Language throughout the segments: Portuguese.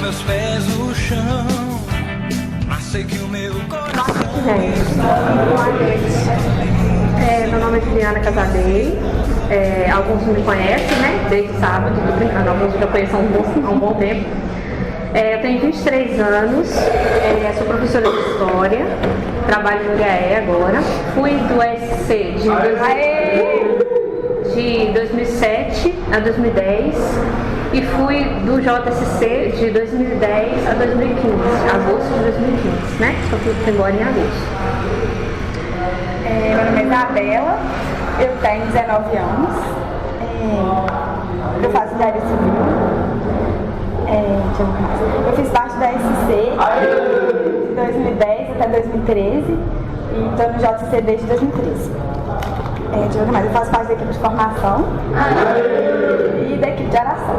meus pés no chão, mas sei que o meu coração. Gente, boa noite. Meu nome é Juliana Casadei. Alguns me conhecem, né? Desde sábado, tô brincando, alguns já conhecem há um bom tempo. Eu tenho 23 anos, sou professora de História, trabalho no HE agora. Fui do SC de 2007 a 2010 e fui do JSC de 2010 a 2015, agosto de 2015, né? Só fui embora em agosto. Meu nome é Isabela, eu tenho 19 anos, eu faço engenharia civil. Eu fiz parte da SC de 2010 até 2013 e estou no JCC desde 2013. Eu faço parte da equipe de formação e da equipe de oração.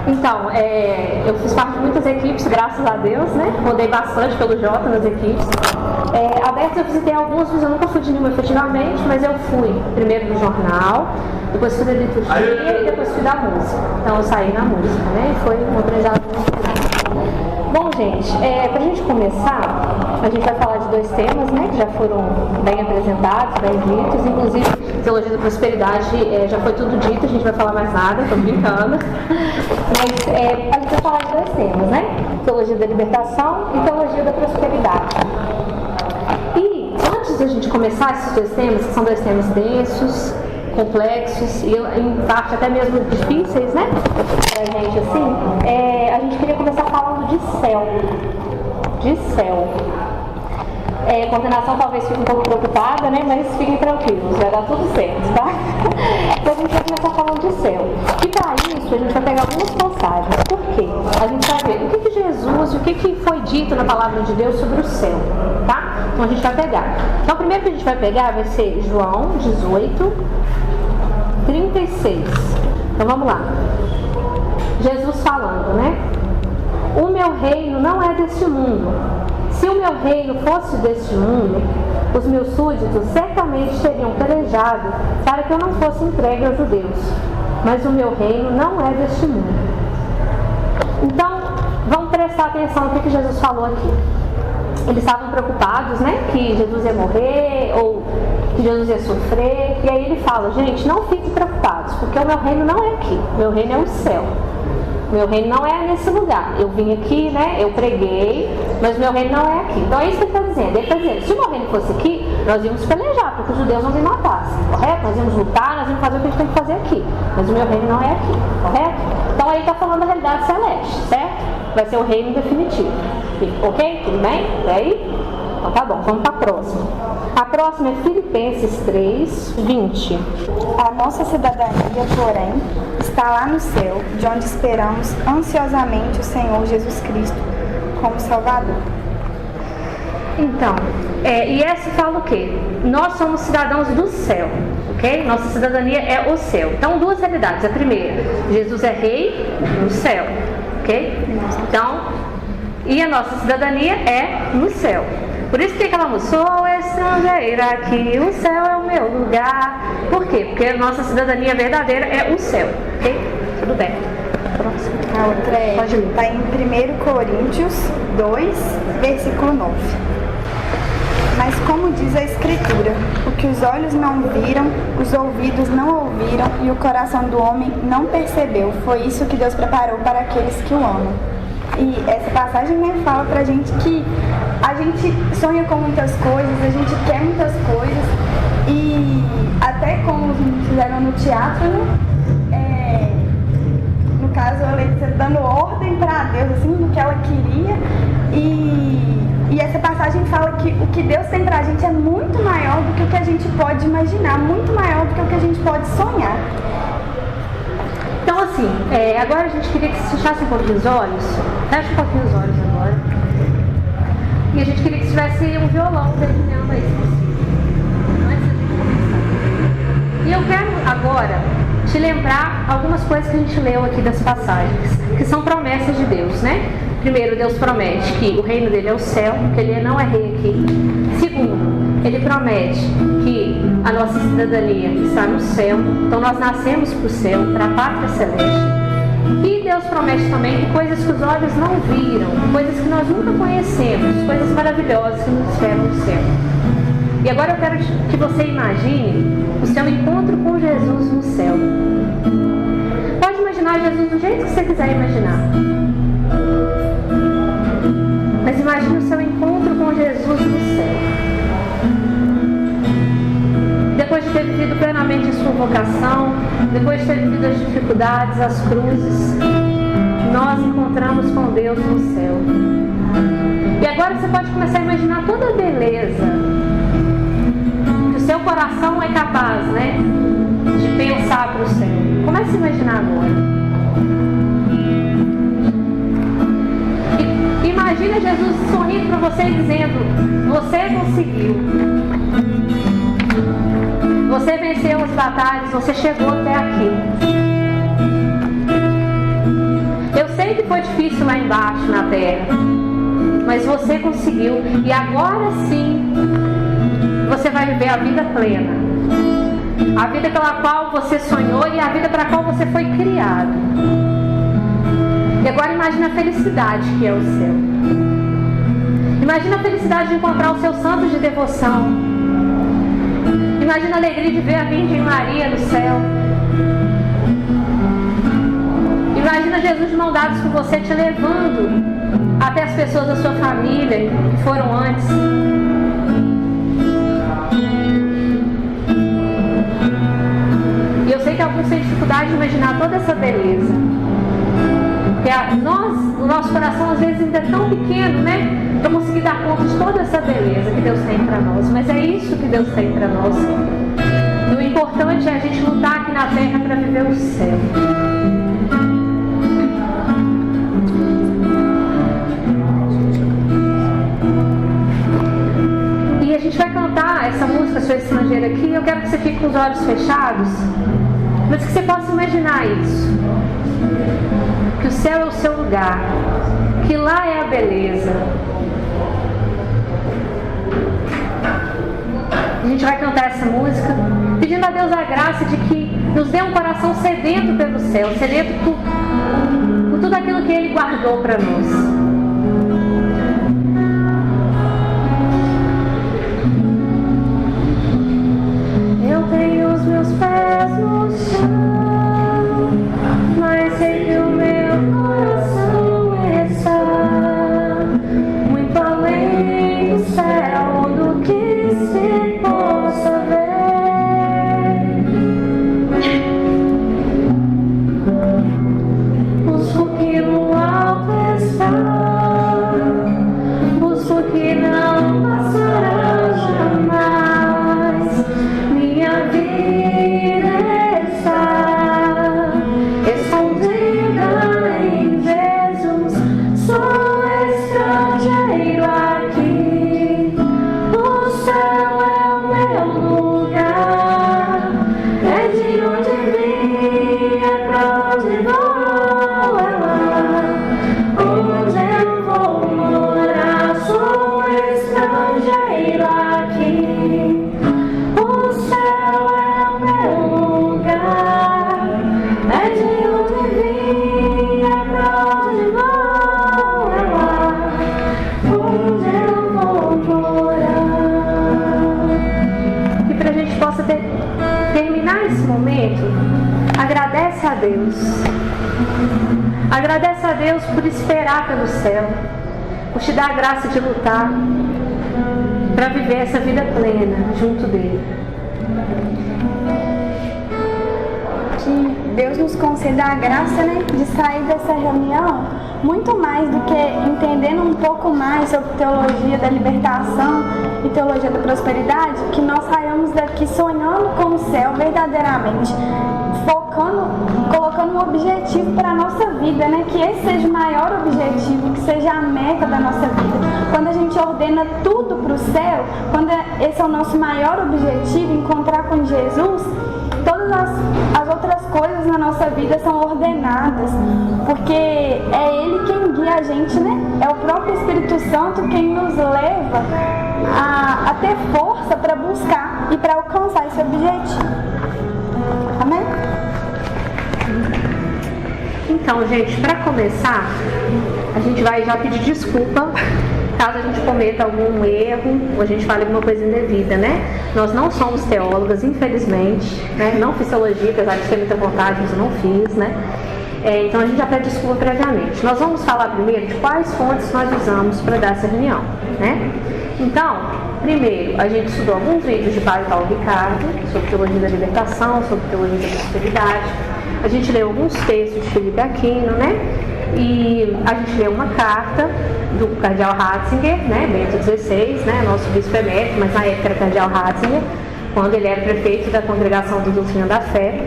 Então, eu fiz parte de muitas equipes, graças a Deus, né? Rodei bastante pelo Jota nas equipes. Aberto eu visitei algumas, mas eu nunca fui de nenhuma efetivamente, mas eu fui primeiro do jornal, depois fui da liturgia e depois fui da música. Então eu saí na música, né? E foi um aprendizado muito grande. Bom, gente, pra gente começar, a gente vai falar de dois temas, né? Que já foram bem apresentados, bem ditos, inclusive Teologia da Prosperidade já foi tudo dito, a gente vai falar mais nada, tô brincando. Mas a gente vai falar de dois temas, né? Teologia da Libertação e Teologia da Prosperidade. E antes da gente começar esses dois temas, que são dois temas densos, complexos e em parte até mesmo difíceis, né? Pra gente assim, a gente queria começar falando de céu. De céu. A coordenação talvez fique um pouco preocupada, né? Mas fiquem tranquilos, vai dar tudo certo, tá? Então a gente vai começar falando de céu. E para isso a gente vai pegar algumas passagens. Por quê? A gente vai ver o que Jesus, o que foi dito na palavra de Deus sobre o céu, tá? Então a gente vai pegar. Então o primeiro que a gente vai pegar vai ser João 18, 36. Então vamos lá. Jesus falando, né? O meu reino não é deste mundo. Se o meu reino fosse deste mundo, os meus súditos certamente teriam pelejado para que eu não fosse entregue aos judeus. Mas o meu reino não é deste mundo. Então, vamos prestar atenção no que Jesus falou aqui. Eles estavam preocupados, né, que Jesus ia morrer ou que Jesus ia sofrer. E aí ele fala, gente, não fiquem preocupados, porque o meu reino não é aqui. O meu reino é o céu. Meu reino não é nesse lugar. Eu vim aqui, né? Eu preguei, mas meu reino não é aqui. Então é isso que ele está dizendo. Ele está dizendo, se o meu reino fosse aqui, nós íamos pelejar, porque os judeus nos matassem, correto? Nós íamos lutar, nós íamos fazer o que a gente tem que fazer aqui. Mas o meu reino não é aqui, correto? Então aí está falando da realidade celeste, certo? Vai ser o reino definitivo. Ok? Tudo bem? E aí? Então tá bom, vamos para a próxima. A próxima é Filipenses 3, 20. A nossa cidadania, porém, está lá no céu, de onde esperamos ansiosamente o Senhor Jesus Cristo como Salvador. Então, e essa fala o quê? Nós somos cidadãos do céu, ok? Nossa cidadania é o céu. Então, duas realidades. A primeira, Jesus é rei no céu, ok? Então, e a nossa cidadania é no céu. Por isso tem aquela música, sou estrangeira aqui, o céu é o meu lugar. Por quê? Porque a nossa cidadania verdadeira é o céu, ok? Tudo bem. Próximo. A outra está em 1 Coríntios 2, versículo 9. Mas como diz a Escritura, o que os olhos não viram, os ouvidos não ouviram e o coração do homem não percebeu, foi isso que Deus preparou para aqueles que o amam. E essa passagem, né, fala pra gente que a gente sonha com muitas coisas, a gente quer muitas coisas e até como os meninos fizeram no teatro, né, no caso a Letícia dando ordem para Deus, assim, do que ela queria e essa passagem fala que o que Deus tem pra gente é muito maior do que o que a gente pode imaginar, muito maior do que o que a gente pode sonhar. Então assim, agora a gente queria que você fechasse um pouquinho os olhos, fecha um pouquinho os olhos agora, e a gente queria que tivesse um violão dedilhando aí, antes da gente começar. E eu quero agora te lembrar algumas coisas que a gente leu aqui das passagens, que são promessas de Deus, né? Primeiro, Deus promete que o reino dele é o céu, que ele não é rei aqui. Segundo, ele promete que a nossa cidadania está no céu, então nós nascemos para o céu, para a pátria celeste. E Deus promete também que coisas que os olhos não viram, coisas que nós nunca conhecemos, coisas maravilhosas que nos esperam no céu. E agora eu quero que você imagine o seu encontro com Jesus no céu. Pode imaginar Jesus do jeito que você quiser imaginar. Mas imagine o seu encontro com Jesus no céu. Depois de ter vivido plenamente a sua vocação, depois de ter vivido as dificuldades, as cruzes, nós encontramos com Deus no céu. E agora você pode começar a imaginar toda a beleza que o seu coração é capaz, né, de pensar para o céu. Comece a imaginar agora. Imagina Jesus sorrindo para você e dizendo: você conseguiu. Você venceu as batalhas, você chegou até aqui. Eu sei que foi difícil lá embaixo na terra, mas você conseguiu. E agora sim, você vai viver a vida plena. A vida pela qual você sonhou e a vida para a qual você foi criado. E agora imagina a felicidade que é o céu. Imagina a felicidade de encontrar os seus santos de devoção. Imagina a alegria de ver a Virgem Maria no céu. Imagina Jesus de mão dadas com você, te levando até as pessoas da sua família que foram antes. E eu sei que alguns têm dificuldade de imaginar toda essa beleza. Porque o nosso coração às vezes ainda é tão pequeno, né? Para conseguir dar conta de toda essa beleza que Deus tem para nós. Mas é isso que Deus tem para nós. E o importante é a gente lutar aqui na terra para viver o céu. E a gente vai cantar essa música, Sou Estrangeira, aqui. Eu quero que você fique com os olhos fechados, mas que você possa imaginar isso. Que o céu é o seu lugar, que lá é a beleza. A gente vai cantar essa música pedindo a Deus a graça de que nos dê um coração sedento pelo céu, sedento por tudo aquilo que Ele guardou para nós. Eu tenho os meus pés no chão, mas sei que o meu coração está muito além do céu, do que se possa ver. Busco que no alto está, busco que não passará jamais. Minha vida está escondida em Jesus. Sou estrangeiro aqui. O céu é o meu lugar. É de onde vim, é pra onde vou, é lá onde eu vou morar. Sou estrangeiro aqui. O céu é o meu lugar. É de onde vim, é pra onde vou, é lá onde eu vou morar. E pra gente possa terminar esse momento, agradece a Deus. Agradece a Deus por esperar pelo céu, por te dar a graça de lutar para viver essa vida plena junto dele. Que Deus nos conceda a graça, né, de sair dessa reunião muito mais do que entendendo um pouco mais sobre teologia da libertação e teologia da prosperidade, que nós saiamos daqui sonhando com o céu verdadeiramente, focando, colocando um objetivo para a nossa vida, né? Que esse seja o maior objetivo, que seja a meta da nossa vida. Quando a gente ordena tudo para o céu, quando esse é o nosso maior objetivo, encontrar com Jesus, todas as outras coisas na nossa vida são ordenadas, porque é Ele quem guia a gente, né? É o próprio Espírito Santo quem nos leva a ter força para buscar e para alcançar esse objetivo. Amém? Então, gente, para começar, a gente vai já pedir desculpa caso a gente cometa algum erro ou a gente fale alguma coisa indevida, né? Nós não somos teólogas, infelizmente, né? Não fiz teologia, apesar de ter muita vontade, mas eu não fiz, né? Então a gente já pede desculpa previamente. Nós vamos falar primeiro de quais fontes nós usamos para dar essa reunião, né? Então, primeiro, a gente estudou alguns vídeos de Padre Paulo Ricardo sobre teologia da libertação, sobre teologia da prosperidade. A gente leu alguns textos de Felipe Aquino, né? E a gente leu uma carta do cardeal Ratzinger, né? Bento XVI, né? Nosso bispo emérito, mas na época era cardeal Ratzinger, quando ele era prefeito da Congregação do Doutrina da Fé.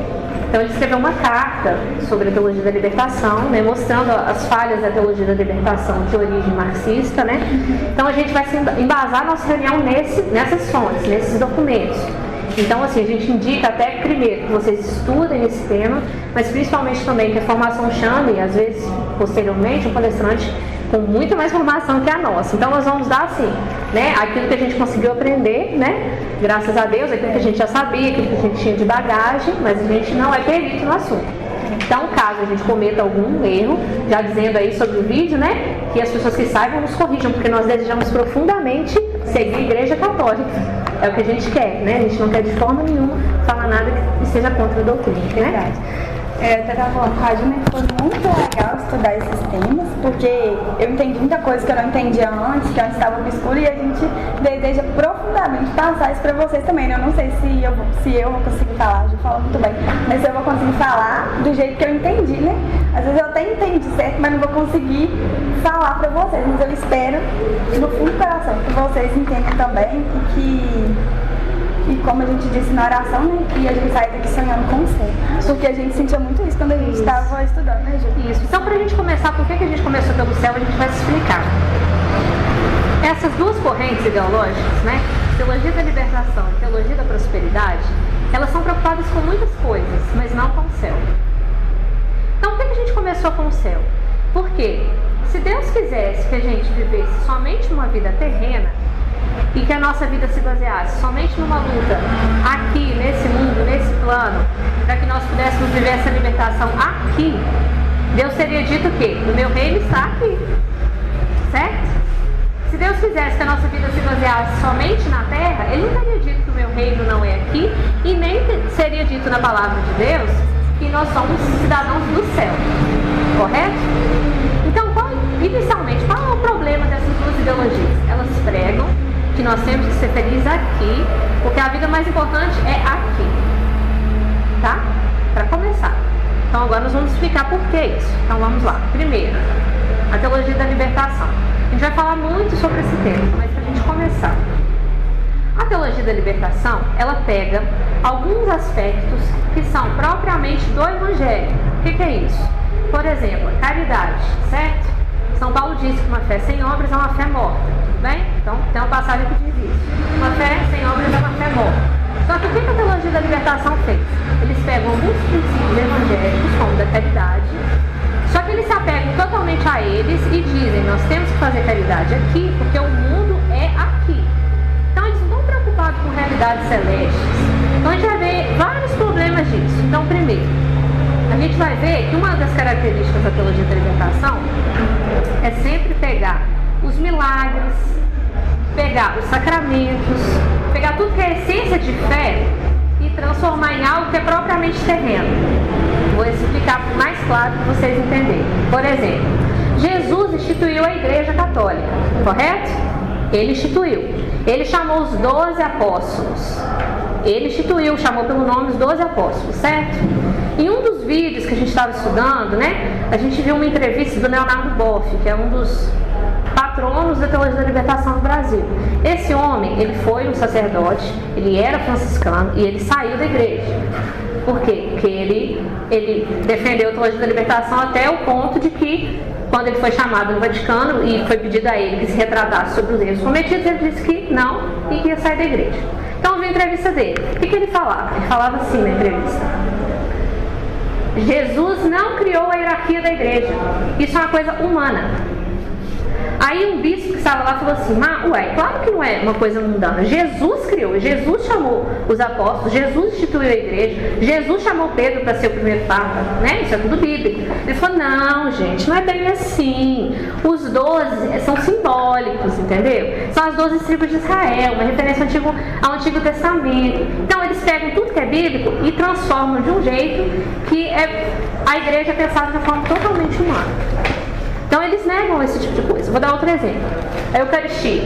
Então ele escreveu uma carta sobre a teologia da libertação, né, mostrando as falhas da teologia da libertação de origem marxista, né? Então a gente vai embasar a nossa reunião nessas fontes, nesses documentos. Então assim, a gente indica até primeiro que vocês estudem esse tema, mas principalmente também que a formação chame, às vezes posteriormente, um palestrante com muita mais formação que a nossa. Então nós vamos dar assim, né, aquilo que a gente conseguiu aprender, né, graças a Deus, aquilo que a gente já sabia, aquilo que a gente tinha de bagagem, mas a gente não é perito no assunto. Então, caso a gente cometa algum erro, já dizendo aí sobre o vídeo, né, que as pessoas que saibam nos corrijam, porque nós desejamos profundamente seguir a Igreja Católica. É o que a gente quer, né? A gente não quer de forma nenhuma falar nada que seja contra a doutrina, né? Eu até estava falando com a Júlia que foi muito legal estudar esses temas, porque eu entendi muita coisa que eu não entendia antes, que antes estava obscuro, e a gente deseja profundamente passar isso para vocês também, né? Eu não sei se eu vou conseguir falar, a Ju fala muito bem, mas se eu vou conseguir falar do jeito que eu entendi, né? Às vezes eu até entendi certo, mas não vou conseguir falar para vocês, mas eu espero no fundo do coração que vocês entendam também e como a gente disse na oração, né, que a gente sai daqui sonhando com o céu. Porque a gente sentia muito isso quando a gente estava estudando, né, Ju? Isso. Então, para a gente começar, por que a gente começou pelo céu, a gente vai se explicar. Essas duas correntes ideológicas, né, teologia da libertação e teologia da prosperidade, elas são preocupadas com muitas coisas, mas não com o céu. Então, por que a gente começou com o céu? Porque se Deus quisesse que a gente vivesse somente uma vida terrena, e que a nossa vida se baseasse somente numa luta aqui, nesse mundo, nesse plano, para que nós pudéssemos viver essa libertação aqui, Deus teria dito o quê? O meu reino está aqui, certo? Se Deus quisesse que a nossa vida se baseasse somente na terra, Ele não teria dito que o meu reino não é aqui, e nem seria dito na palavra de Deus que nós somos cidadãos do céu, correto? Então, inicialmente, qual é o problema dessas duas ideologias? Elas pregam que nós temos que ser felizes aqui, porque a vida mais importante é aqui, tá? Para começar. Então agora nós vamos explicar por que isso. Então vamos lá. Primeiro, a teologia da libertação. A gente vai falar muito sobre esse tema, mas para a gente começar. A teologia da libertação, ela pega alguns aspectos que são propriamente do Evangelho. O que é isso? Por exemplo, a caridade, certo? São Paulo diz que uma fé sem obras é uma fé morta, tudo bem? Então tem uma passagem que diz isso. Uma fé sem obras é uma fé morta. Só que o que a teologia da libertação fez? Eles pegam alguns princípios evangélicos, como da caridade, só que eles se apegam totalmente a eles e dizem, nós temos que fazer caridade aqui, porque o mundo é aqui. Então eles não estão preocupados com realidades celestes. Então a gente vai ver vários problemas disso. Então, primeiro, a gente vai ver que uma das características da teologia da libertação é sempre pegar os milagres, pegar os sacramentos, pegar tudo que é essência de fé e transformar em algo que é propriamente terreno. Vou explicar mais claro para vocês entenderem. Por exemplo, Jesus instituiu a Igreja Católica, correto? Ele instituiu. Ele chamou os 12 apóstolos. Ele instituiu, chamou pelo nome os 12 apóstolos, certo? Em um dos vídeos que a gente estava estudando, né, a gente viu uma entrevista do Leonardo Boff, que é um dos patronos da teologia da libertação do Brasil. Esse homem, ele foi um sacerdote, ele era franciscano e ele saiu da igreja. Por quê? Porque ele defendeu a teologia da libertação até o ponto de que, quando ele foi chamado no Vaticano e foi pedido a ele que se retratasse sobre os erros cometidos, ele disse que não e que ia sair da igreja. Então eu vi a entrevista dele. O que ele falava? Ele falava assim na entrevista: Jesus não criou a hierarquia da igreja. Isso é uma coisa humana. Aí um bispo que estava lá falou assim, claro que não é uma coisa mundana. Jesus criou, Jesus chamou os apóstolos, Jesus instituiu a igreja, Jesus chamou Pedro para ser o primeiro papa, né? Isso é tudo bíblico. Ele falou, não, gente, não é bem assim. Os 12 são simbólicos, entendeu? São as 12 tribos de Israel, uma referência ao Antigo Testamento. Então eles pegam tudo que é bíblico e transformam de um jeito que a igreja é pensada de uma forma totalmente humana. Então eles negam esse tipo de coisa. Vou dar outro exemplo. A Eucaristia.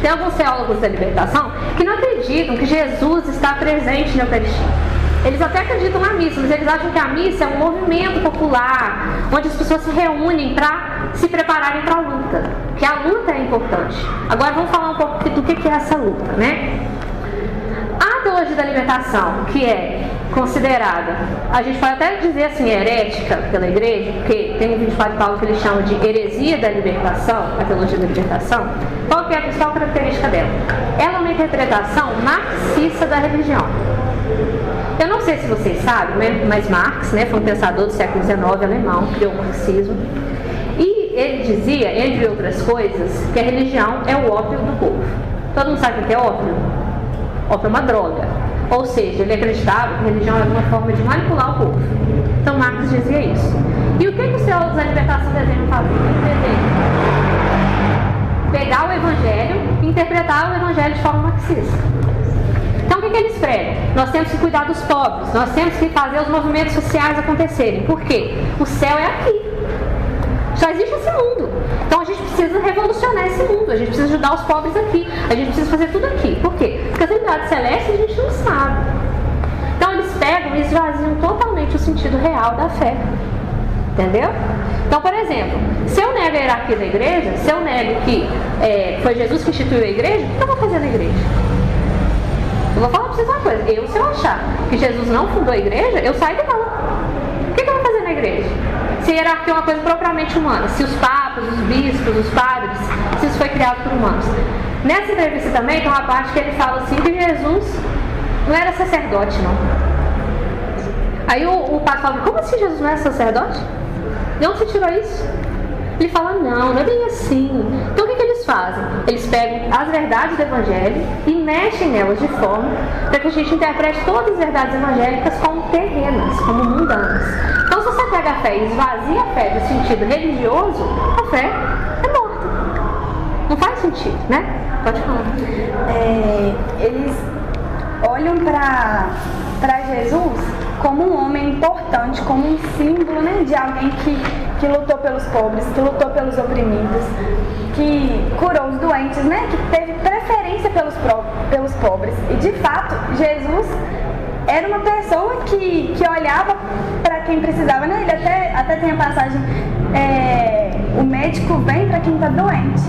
Tem alguns teólogos da libertação que não acreditam que Jesus está presente na Eucaristia. Eles até acreditam na missa, mas eles acham que a missa é um movimento popular, onde as pessoas se reúnem para se prepararem para a luta. Que a luta é importante. Agora vamos falar um pouco do que é essa luta, né? A teologia da libertação, que é considerada, a gente pode até dizer assim, herética pela igreja, porque tem um 24 de Paulo que ele chama de heresia da libertação, a teologia da libertação. Qual que é a principal característica dela? Ela é uma interpretação marxista da religião. Eu não sei se vocês sabem, mas Marx, né, foi um pensador do século XIX alemão, criou o marxismo. E ele dizia, entre outras coisas, que a religião é o ópio do povo. Todo mundo sabe o que é ópio? Ópio é uma droga. Ou seja, ele acreditava que a religião era uma forma de manipular o povo. Então Marx dizia isso. E o que os teólogos da libertação desejam fazer? Eles desejam pegar o evangelho e interpretar o evangelho de forma marxista. Então o que eles pregam? Nós temos que cuidar dos pobres, nós temos que fazer os movimentos sociais acontecerem. Por quê? O céu é aqui. Só existe esse mundo. Então a gente precisa revolucionar esse mundo, a gente precisa ajudar os pobres aqui, a gente precisa fazer tudo aqui. Por quê? Porque as realidades celestes a gente não sabe. Então eles pegam e esvaziam totalmente o sentido real da fé. Entendeu? Então, por exemplo, se eu nego a hierarquia da igreja, se eu nego que foi Jesus que instituiu a igreja, o que eu vou fazer na igreja? Eu vou falar pra vocês uma coisa, se eu achar que Jesus não fundou a igreja, eu saio dela. O que eu vou fazer na igreja? Se a hierarquia é uma coisa propriamente humana, se os papas, os bispos, os padres, se isso foi criado por humanos. Nessa entrevista também tem uma parte que ele fala assim que Jesus não era sacerdote, não. Aí o padre fala, como assim Jesus não era sacerdote? De onde você tirou isso? Ele fala, não é bem assim. Então o que eles fazem? Eles pegam as verdades do evangelho e mexem nelas de forma para que a gente interprete todas as verdades evangélicas como terrenas, como mundanas. Então se você pega a fé e esvazia a fé do sentido religioso, a fé é morta. Não faz sentido, né? Pode falar. Eles olham para Jesus como um homem importante, como um símbolo, né, de alguém que lutou pelos pobres, que lutou pelos oprimidos, que curou os doentes, né, que teve preferência pelos pobres. E de fato, Jesus era uma pessoa que olhava para quem precisava, né? Ele até tem a passagem, o médico vem para quem está doente.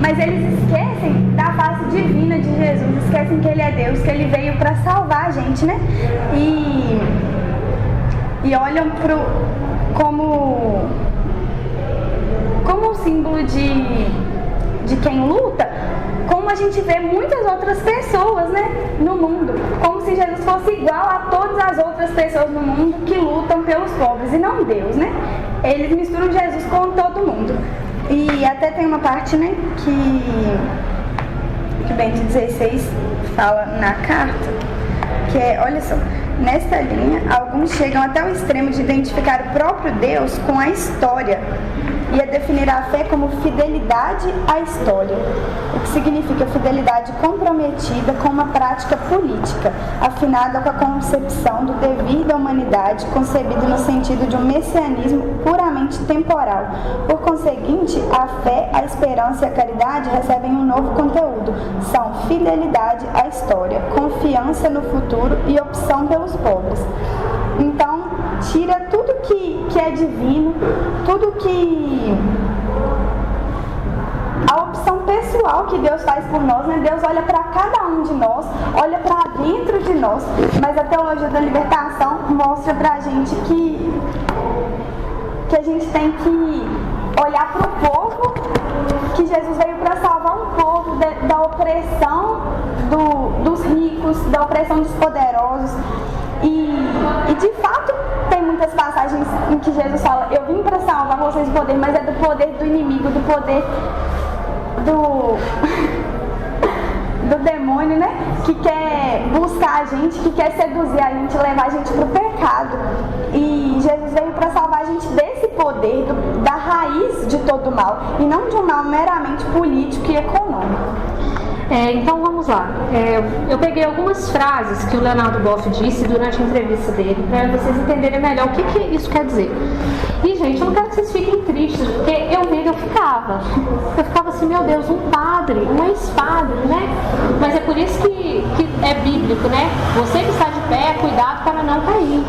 Mas eles esquecem da face divina de Jesus, esquecem que Ele é Deus, que Ele veio para salvar a gente, né? E olham como um símbolo de quem luta, como a gente vê muitas outras pessoas, né, no mundo, como se Jesus fosse igual a todas as outras pessoas no mundo que lutam pelos pobres, e não Deus, né? Eles misturam Jesus com todo mundo. E até tem uma parte, né, que Bento XVI fala na carta, que é, olha só, nesta linha, alguns chegam até o extremo de identificar o próprio Deus com a história e a definir a fé como fidelidade à história, o que significa fidelidade comprometida com uma prática política, afinada com a concepção do devir da humanidade, concebido no sentido de um messianismo puramente temporal. Por conseguinte, a fé, a esperança e a caridade recebem um novo conteúdo. São fidelidade à história, confiança no futuro e opção pelos pobres. Então, tira tudo que é divino, tudo que... a opção pessoal que Deus faz por nós, né? Deus olha para cada um de nós, olha para dentro de nós, mas a teologia da libertação mostra pra gente que a gente tem que olhar para o povo, que Jesus veio para salvar um povo da opressão dos ricos, da opressão dos poderosos. E de fato tem muitas passagens em que Jesus fala, eu vim para salvar vocês o poder, mas é do poder do inimigo, do poder do demônio, né? Que quer buscar a gente, que quer seduzir a gente, levar a gente pro pecado. E Jesus veio para salvar a gente desse poder, da raiz de todo o mal, e não de um mal meramente político e econômico. Então vamos lá. Eu peguei algumas frases que o Leonardo Boff disse durante a entrevista dele, para vocês entenderem melhor o que isso quer dizer. E, gente, eu não quero que vocês fiquem tristes, porque eu ficava assim, meu Deus, um padre, um ex-padre, né? Mas é por isso que é bíblico, né? Você que está de pé, cuidado para não cair.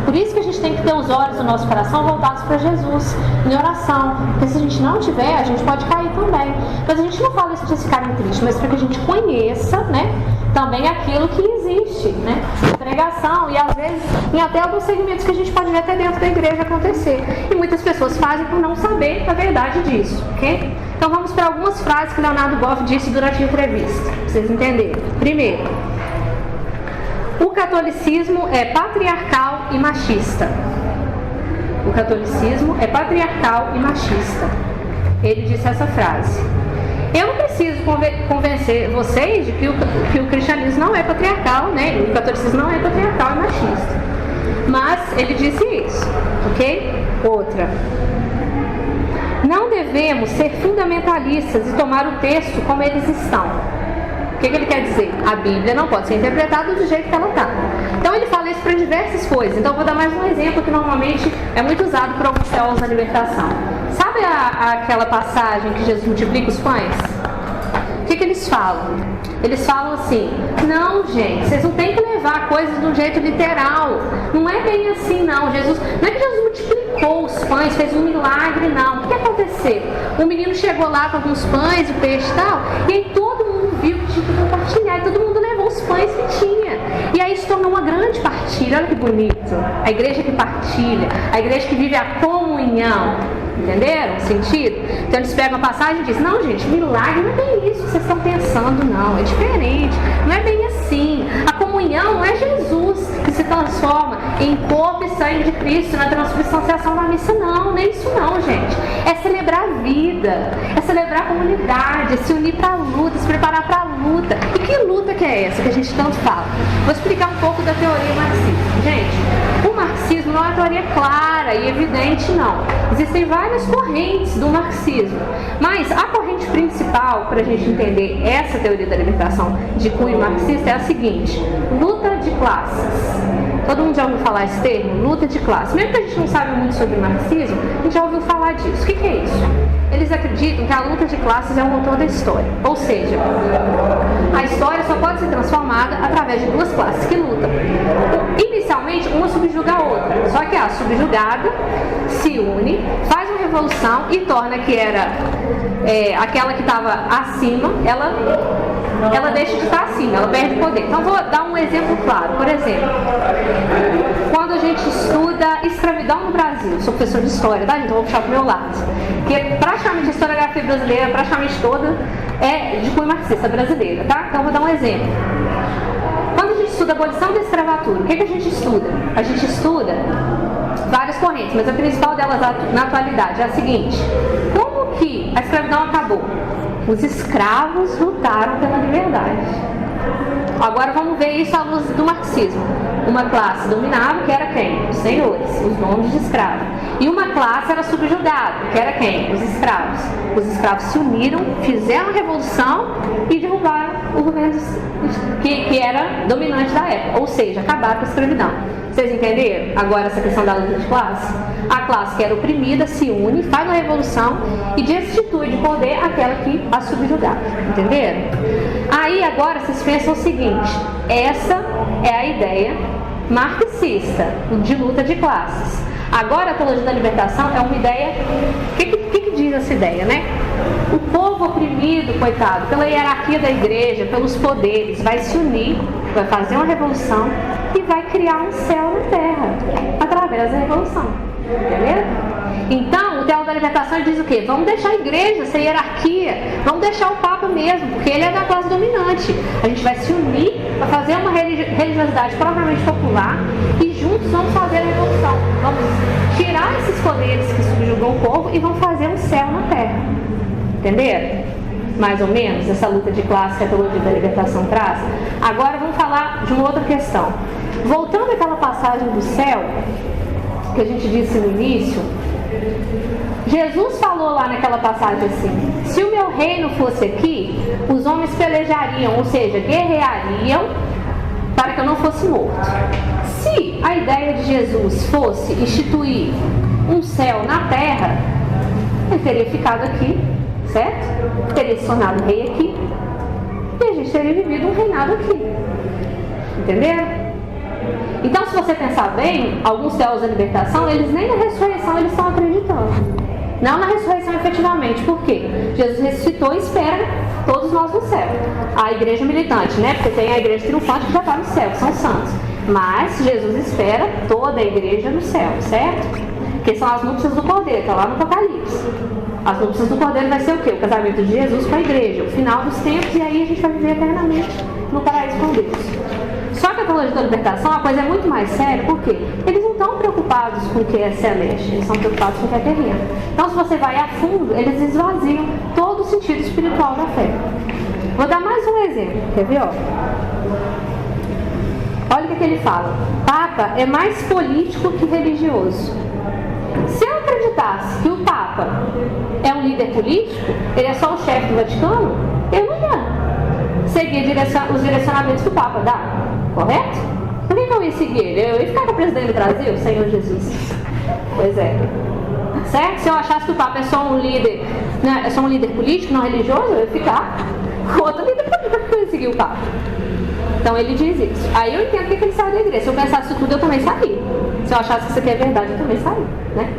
Por isso que a gente tem que ter os olhos do nosso coração voltados para Jesus, em oração. Porque se a gente não tiver, a gente pode cair também. Mas a gente não fala isso de ficarem tristes, mas para que a gente conheça, né, também aquilo que existe, né? Pregação, e às vezes em até alguns segmentos que a gente pode ver até dentro da igreja acontecer. E muitas pessoas fazem por não saber a verdade disso, ok? Então vamos para algumas frases que o Leonardo Boff disse durante a entrevista, para vocês entenderem. Primeiro, o catolicismo é patriarcal e machista. O catolicismo é patriarcal e machista. Ele disse essa frase. Eu não preciso convencer vocês de que o cristianismo não é patriarcal, né? O catolicismo não é patriarcal e machista. Mas ele disse isso, ok? Outra. Não devemos ser fundamentalistas e tomar o texto como eles estão. O que ele quer dizer? A Bíblia não pode ser interpretada do jeito que ela está. Então ele fala isso para diversas coisas. Então eu vou dar mais um exemplo que normalmente é muito usado por alguns teólogos da libertação. Sabe aquela passagem que Jesus multiplica os pães? O que eles falam? Eles falam assim: não, gente, vocês não têm que levar coisas de um jeito literal. Não é bem assim, não. Jesus, não é que Jesus multiplicou os pães, fez um milagre, não. O que aconteceu? O menino chegou lá com alguns pães, o peixe e tal, e aí todo mundo viu que tinha que compartilhar, e todo mundo levou os pães que tinha. E aí se tornou uma grande partilha. Olha que bonito. A igreja que partilha, a igreja que vive a comunhão. Entenderam o sentido? Então eles pegam a passagem e dizem: não, gente, milagre não é bem isso que vocês estão pensando, não. É diferente. Não é bem assim. A comunhão não é Jesus que se transforma em corpo e sangue de Cristo na transubstanciação da missa, não. Não é isso não, gente. É celebrar a vida, é celebrar a comunidade, é se unir para a luta, se preparar para a luta. E que luta que é essa que a gente tanto fala? Vou explicar um pouco da teoria marxista. Gente, o marxismo não é uma teoria clara e evidente, não. Existem várias correntes do marxismo, mas a corrente principal para a gente entender essa teoria da libertação de cunho marxista é a seguinte: luta de classes. Todo mundo já ouviu falar esse termo? Luta de classes. Mesmo que a gente não sabe muito sobre marxismo, a gente já ouviu falar disso. O que é isso? Eles acreditam que a luta de classes é o motor da história. Ou seja, a história só pode ser transformada através de duas classes que lutam. Inicialmente, uma subjuga a outra. Só que a subjugada se une, faz uma revolução e torna que era aquela que estava acima, ela deixa de estar acima, ela perde poder. Então vou dar um exemplo claro. Por exemplo, quando a gente estuda escravidão no Brasil, sou professor de história, tá, gente? Então vou puxar pro meu lado. Que praticamente a historiografia brasileira, praticamente toda, é de cunho marxista brasileira, tá? Então vou dar um exemplo. Quando a gente estuda a abolição da escravatura, o que a gente estuda? A gente estuda várias correntes, mas a principal delas na atualidade é a seguinte: como que a escravidão acabou? Os escravos lutaram pela liberdade. Agora vamos ver isso à luz do marxismo. Uma classe dominava, que era quem? Os senhores, os donos de escravos. E uma classe era subjugada, que era quem? Os escravos. Os escravos se uniram, fizeram a revolução e derrubaram o governo que era dominante da época. Ou seja, acabaram com a escravidão. Vocês entenderam agora essa questão da luta de classe? A classe que era oprimida se une, faz uma revolução e destitui de poder aquela que a subjugava. Entenderam? Aí agora vocês pensam o seguinte: essa é a ideia marxista de luta de classes. Agora a teologia da libertação é uma ideia. O que diz essa ideia, né? O povo oprimido, coitado, pela hierarquia da igreja, pelos poderes, vai se unir, vai fazer uma revolução e vai criar um céu na terra através da revolução. Entendeu? Então, o teólogo da libertação diz o quê? Vamos deixar a igreja ser hierarquia, vamos deixar o Papa mesmo, porque ele é da classe dominante. A gente vai se unir para fazer uma religiosidade propriamente popular e juntos vamos fazer a revolução. Vamos tirar esses poderes poderes que subjugam o povo e vão fazer um céu na terra. Entenderam? Mais ou menos, essa luta de classe que a teologia da libertação traz. Agora vamos falar de uma outra questão. Voltando àquela passagem do céu, que a gente disse no início, Jesus falou lá naquela passagem assim: se o meu reino fosse aqui, os homens pelejariam, ou seja, guerreariam, para que eu não fosse morto. Se a ideia de Jesus fosse instituir um céu na terra, ele teria ficado aqui, certo? Teria se tornado rei aqui, e a gente teria vivido um reinado aqui. Entenderam? Então, se você pensar bem, alguns teólogos da libertação, eles nem na ressurreição eles estão acreditando. Não na ressurreição efetivamente. Por quê? Jesus ressuscitou e espera todos nós no céu. A igreja militante, né? Porque tem a igreja triunfante que já está no céu, que são os santos. Mas Jesus espera toda a igreja no céu, certo? Que são as núpcias do Cordeiro, está lá no Apocalipse. As núpcias do Cordeiro vai ser o quê? O casamento de Jesus com a igreja, o final dos tempos, e aí a gente vai viver eternamente no paraíso com Deus. Só que a teologia da libertação, a coisa é muito mais séria, porque eles não estão preocupados com o que é celeste, eles estão preocupados com o que é terreno. Então, se você vai a fundo, eles esvaziam todo o sentido espiritual da fé. Vou dar mais um exemplo, quer ver? Olha o que ele fala: Papa é mais político que religioso. Se eu acreditasse que o Papa é um líder político, ele é só o chefe do Vaticano, eu não ia seguir os direcionamentos que o Papa dá. Correto? Por que eu ia seguir ele? Eu ia ficar com o presidente do Brasil, Senhor Jesus. Pois é. Certo? Se eu achasse que o Papa é só um líder, né, é só um líder político, não religioso, eu ia ficar com outro líder político. Por que eu ia seguir o Papa? Então ele diz isso. Aí eu entendo que ele sai da igreja. Se eu pensasse isso tudo, eu também saí. Se eu achasse que isso aqui é verdade, eu também saí, né?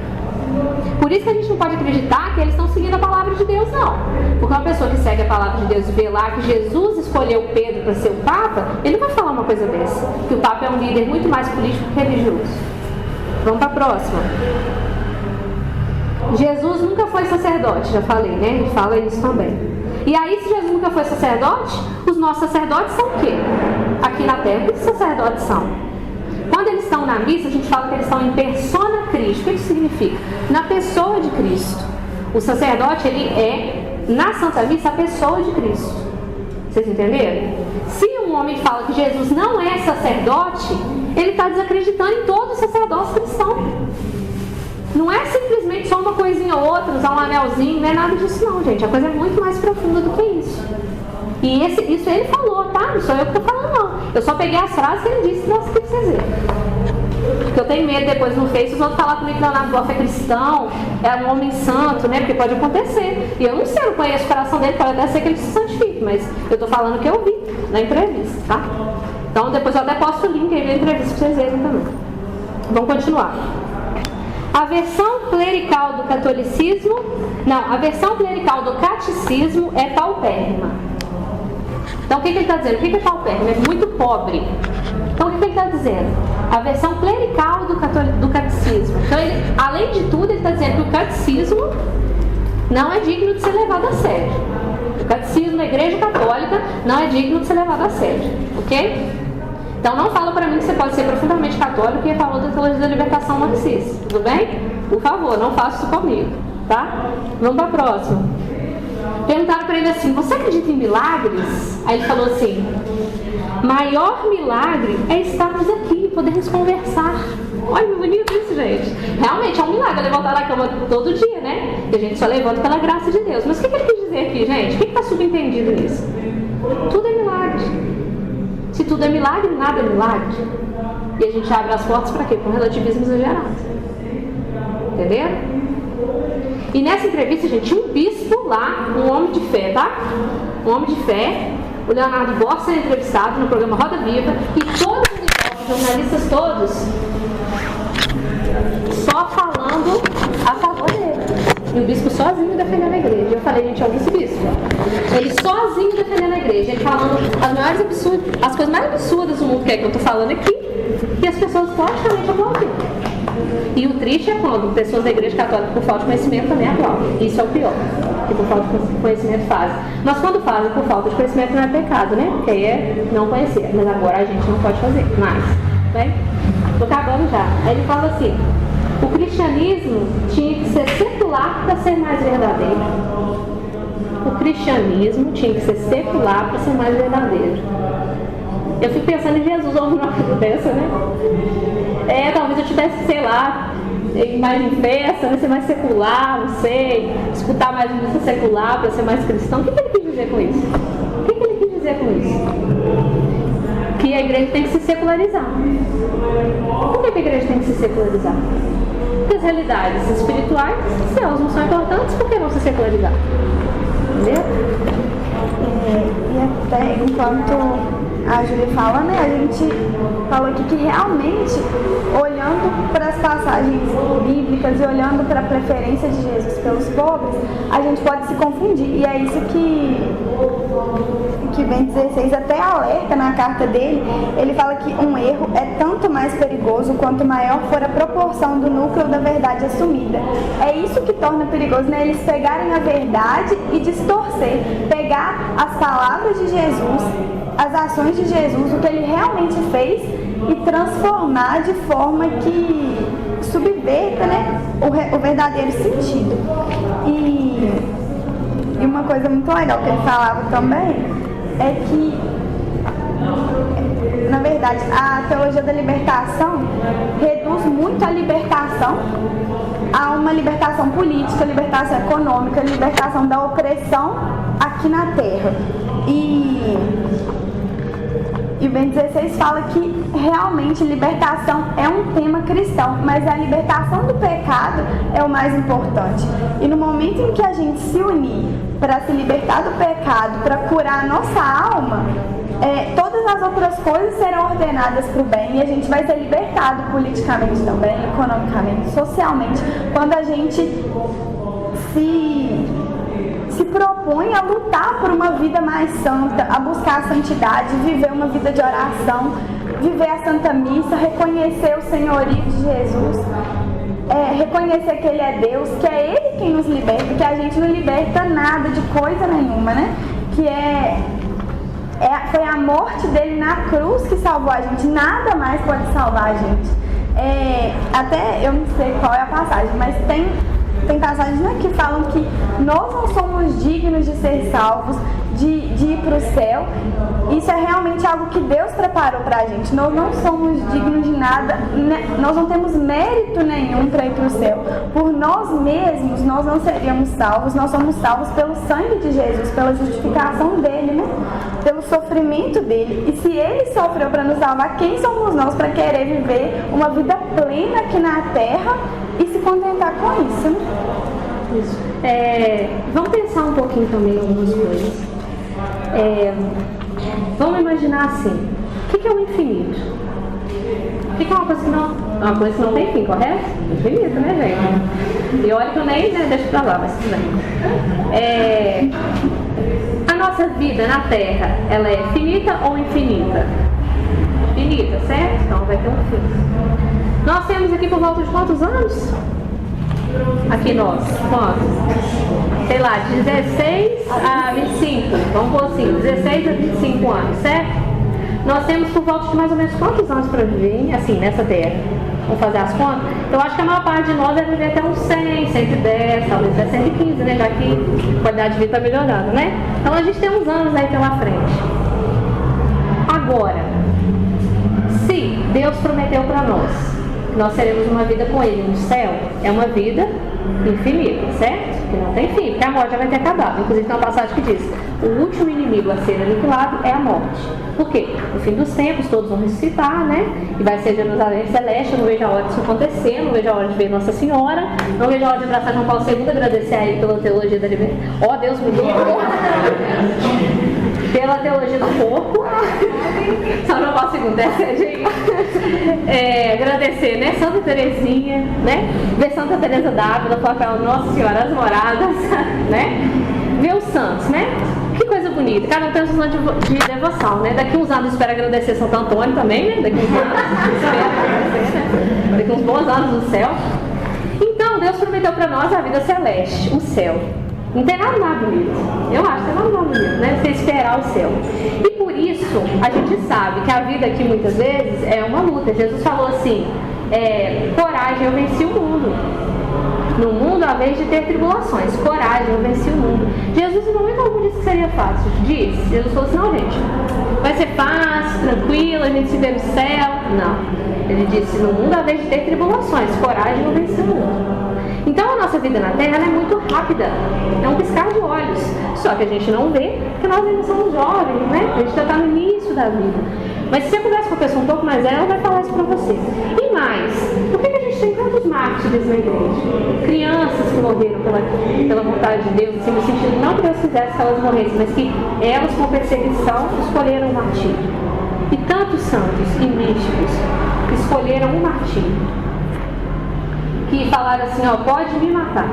Por isso que a gente não pode acreditar que eles estão seguindo a palavra de Deus, não. Porque uma pessoa que segue a palavra de Deus e vê lá que Jesus escolheu Pedro para ser o Papa, ele não vai falar uma coisa dessa. Que o Papa é um líder muito mais político que religioso. Vamos para a próxima. Jesus nunca foi sacerdote, já falei, né? Ele fala isso também. E aí, se Jesus nunca foi sacerdote, os nossos sacerdotes são o quê? Aqui na terra, o que os sacerdotes são? Quando eles estão na missa, a gente fala que eles estão em persona Cristo. O que isso significa? Na pessoa de Cristo. O sacerdote, ele é, na Santa Missa, a pessoa de Cristo. Vocês entenderam? Se um homem fala que Jesus não é sacerdote, ele está desacreditando em todo o sacerdócio cristão. Não é simplesmente só uma coisinha ou outra, usar um anelzinho, não é nada disso não, gente. A coisa é muito mais profunda do que isso. E isso ele falou, tá? Não sou eu que estou falando, não. Eu só peguei as frases que ele disse para vocês dizer. Porque eu tenho medo depois no Face os outros falar comigo que Leonardo Boff é cristão, é um homem santo, né? Porque pode acontecer. E eu não sei, eu não conheço o coração dele, pode até ser que ele se santifique, mas eu estou falando o que eu vi na entrevista, tá? Então depois eu até posto o link aí na entrevista para vocês verem também. Vamos continuar. A versão clerical do catolicismo, não, a versão clerical do catecismo é paupérrima. Então o que ele está dizendo? O que é paupérrimo? É muito pobre. Então o que ele está dizendo? A versão clerical do catecismo. Então ele, além de tudo, ele está dizendo que o catecismo não é digno de ser levado a sério. O catecismo da Igreja Católica não é digno de ser levado a sério. Ok? Então não fala para mim que você pode ser profundamente católico e falou da teologia da libertação marxista. Tudo bem? Por favor, não faça isso comigo. Tá? Vamos para a próxima. Perguntaram para ele assim: você acredita em milagres? Aí ele falou assim: maior milagre é estarmos aqui, podermos conversar. Olha que bonito isso, gente. Realmente é um milagre levantar da cama todo dia, né? E a gente só levanta pela graça de Deus. Mas o que ele quis dizer aqui, gente? O que está subentendido nisso? Tudo é milagre. Se tudo é milagre, nada é milagre. E a gente abre as portas para quê? Com relativismo exagerado. Entenderam? E nessa entrevista, gente, tinha um bispo lá, um homem de fé, tá? Um homem de fé, o Leonardo Boff sendo entrevistado no programa Roda Viva, e todos os jornalistas todos só falando a favor dele. E o bispo sozinho defendendo a igreja. E eu falei, gente, olha esse bispo. Ele sozinho defendendo a igreja, ele falando as coisas mais absurdas do mundo que é que eu tô falando aqui, e as pessoas praticamente aplaudindo. E o triste é quando pessoas da igreja católica, por falta de conhecimento, também aplaudem. Isso é o pior, que por falta de conhecimento fazem. Mas quando fazem por falta de conhecimento não é pecado, né? Porque aí é não conhecer. Mas agora a gente não pode fazer mais. Bem, tô acabando já. Aí ele fala assim: O cristianismo tinha que ser secular para ser mais verdadeiro. O cristianismo tinha que ser secular para ser mais verdadeiro. Eu fico pensando em Jesus ouvindo uma coisa dessa, né? Talvez eu tivesse que, sei lá, ir mais em festa, né? Ser mais secular, não sei, escutar mais música secular para ser mais cristão. O que ele quis dizer com isso? O que ele quis dizer com isso? Que a igreja tem que se secularizar. Por que a igreja tem que se secularizar? Porque as realidades espirituais, se elas não são importantes, por que não se secularizar? Entendeu? E até enquanto a Júlia fala, né, a gente falou aqui que realmente, olhando para as passagens bíblicas e olhando para a preferência de Jesus pelos pobres, a gente pode se confundir. E é isso que Bento 16 até alerta na carta dele. Ele fala que um erro é tanto mais perigoso quanto maior for a proporção do núcleo da verdade assumida. É isso que torna perigoso, né? Eles pegarem a verdade e distorcer, pegar as palavras de Jesus, as ações de Jesus, o que ele realmente fez, e transformar de forma que subverta, né, o verdadeiro sentido. E uma coisa muito legal que ele falava também é que, na verdade, a teologia da libertação reduz muito a libertação a uma libertação política, libertação econômica, libertação da opressão aqui na Terra. E o Bento 16 fala que realmente libertação é um tema cristão, mas a libertação do pecado é o mais importante. E no momento em que a gente se unir para se libertar do pecado, para curar a nossa alma, todas as outras coisas serão ordenadas para o bem, e a gente vai ser libertado politicamente também, economicamente, socialmente, quando a gente se propõe a lutar por uma vida mais santa, a buscar a santidade, viver uma vida de oração, viver a Santa Missa, reconhecer o senhorio de Jesus, reconhecer que Ele é Deus, que é Ele quem nos liberta, que a gente não liberta nada de coisa nenhuma, né? Que foi a morte dele na cruz que salvou a gente, nada mais pode salvar a gente. Até eu não sei qual é a passagem, mas tem passagens, né, que falam que nós não somos dignos de ser salvos, de ir para o céu. Isso é realmente algo que Deus preparou para a gente. Nós não somos dignos de nada, nós não temos mérito nenhum para ir para o céu. Por nós mesmos, nós não seríamos salvos. Nós somos salvos pelo sangue de Jesus, pela justificação dele, né? Pelo sofrimento dele. E se ele sofreu para nos salvar, quem somos nós para querer viver uma vida plena aqui na terra e se contentar com isso, né? Isso. Vamos pensar um pouquinho também em algumas coisas. Vamos imaginar assim: o que é o infinito? O que é uma coisa que não tem fim, correto? Infinito, né, gente? E olha que eu nem deixo pra lá, mas tudo bem. A nossa vida na Terra, ela é finita ou infinita? Finita, certo? Então vai ter um fim. Nós temos aqui por volta de quantos anos? Aqui nós, quantos? Sei lá, de 16 a 25, vamos pôr assim, 16 a 25 anos, certo? Nós temos por volta de mais ou menos quantos anos para viver, assim, nessa terra? Vamos fazer as contas? Eu acho que a maior parte de nós deve viver até uns 100, 110, talvez até 115, né? Já que a qualidade de vida está melhorando, né? Então a gente tem uns anos aí pela frente. Agora, se Deus prometeu para nós teremos uma vida com Ele no céu, é uma vida infinita, certo? Que não tem fim, porque a morte já vai ter acabado. Inclusive tem uma passagem que diz: o último inimigo a ser aniquilado é a morte. Por quê? No fim dos tempos todos vão ressuscitar, né? E vai ser Jerusalém Celeste. Eu não vejo a hora disso acontecer, não vejo a hora de ver Nossa Senhora, não vejo a hora de abraçar João Paulo II, agradecer a ele pela teologia da liberdade. Ó, Deus me livre! Pela teologia do corpo. Só não posso interceder. Agradecer, né? Santa Teresinha, né? Ver Santa Teresa d'Ávila, papel Nossa Senhora, as Moradas, né? Ver os santos, né? Que coisa bonita. Cada um tem um santo de devoção, né? Daqui uns anos espero agradecer Santo Antônio também, né? Daqui uns anos espero agradecer, né? Daqui uns bons anos no céu. Então, Deus prometeu para nós a vida celeste, o céu. Não tem nada mais bonito. Eu acho que tem nada mais bonito, né? Você esperar o céu. E por isso, a gente sabe que a vida aqui muitas vezes é uma luta. Jesus falou assim: coragem, eu venci o mundo. No mundo, a vez de ter tribulações, coragem, eu venci o mundo. Jesus, em momento algum, disse que seria fácil. Disse. Jesus falou assim, não, gente, vai ser fácil, tranquilo, a gente se vê no céu. Não. Ele disse, no mundo, a vez de ter tribulações, coragem, eu venci o mundo. Então, a nossa vida na Terra ela é muito rápida. É um piscar de olhos. Só que a gente não vê, porque nós ainda somos jovens, né? A gente já está no início da vida. Mas se você conversa com a pessoa um pouco mais velha, ela vai falar isso para você. E mais, por que a gente tem tantos mártires na igreja? Crianças que morreram pela vontade de Deus, assim, no sentido não que Deus quisesse que elas morressem, mas que elas, com perseguição, escolheram o martírio. E tantos santos e místicos escolheram o martírio. Que falaram assim, ó, pode me matar,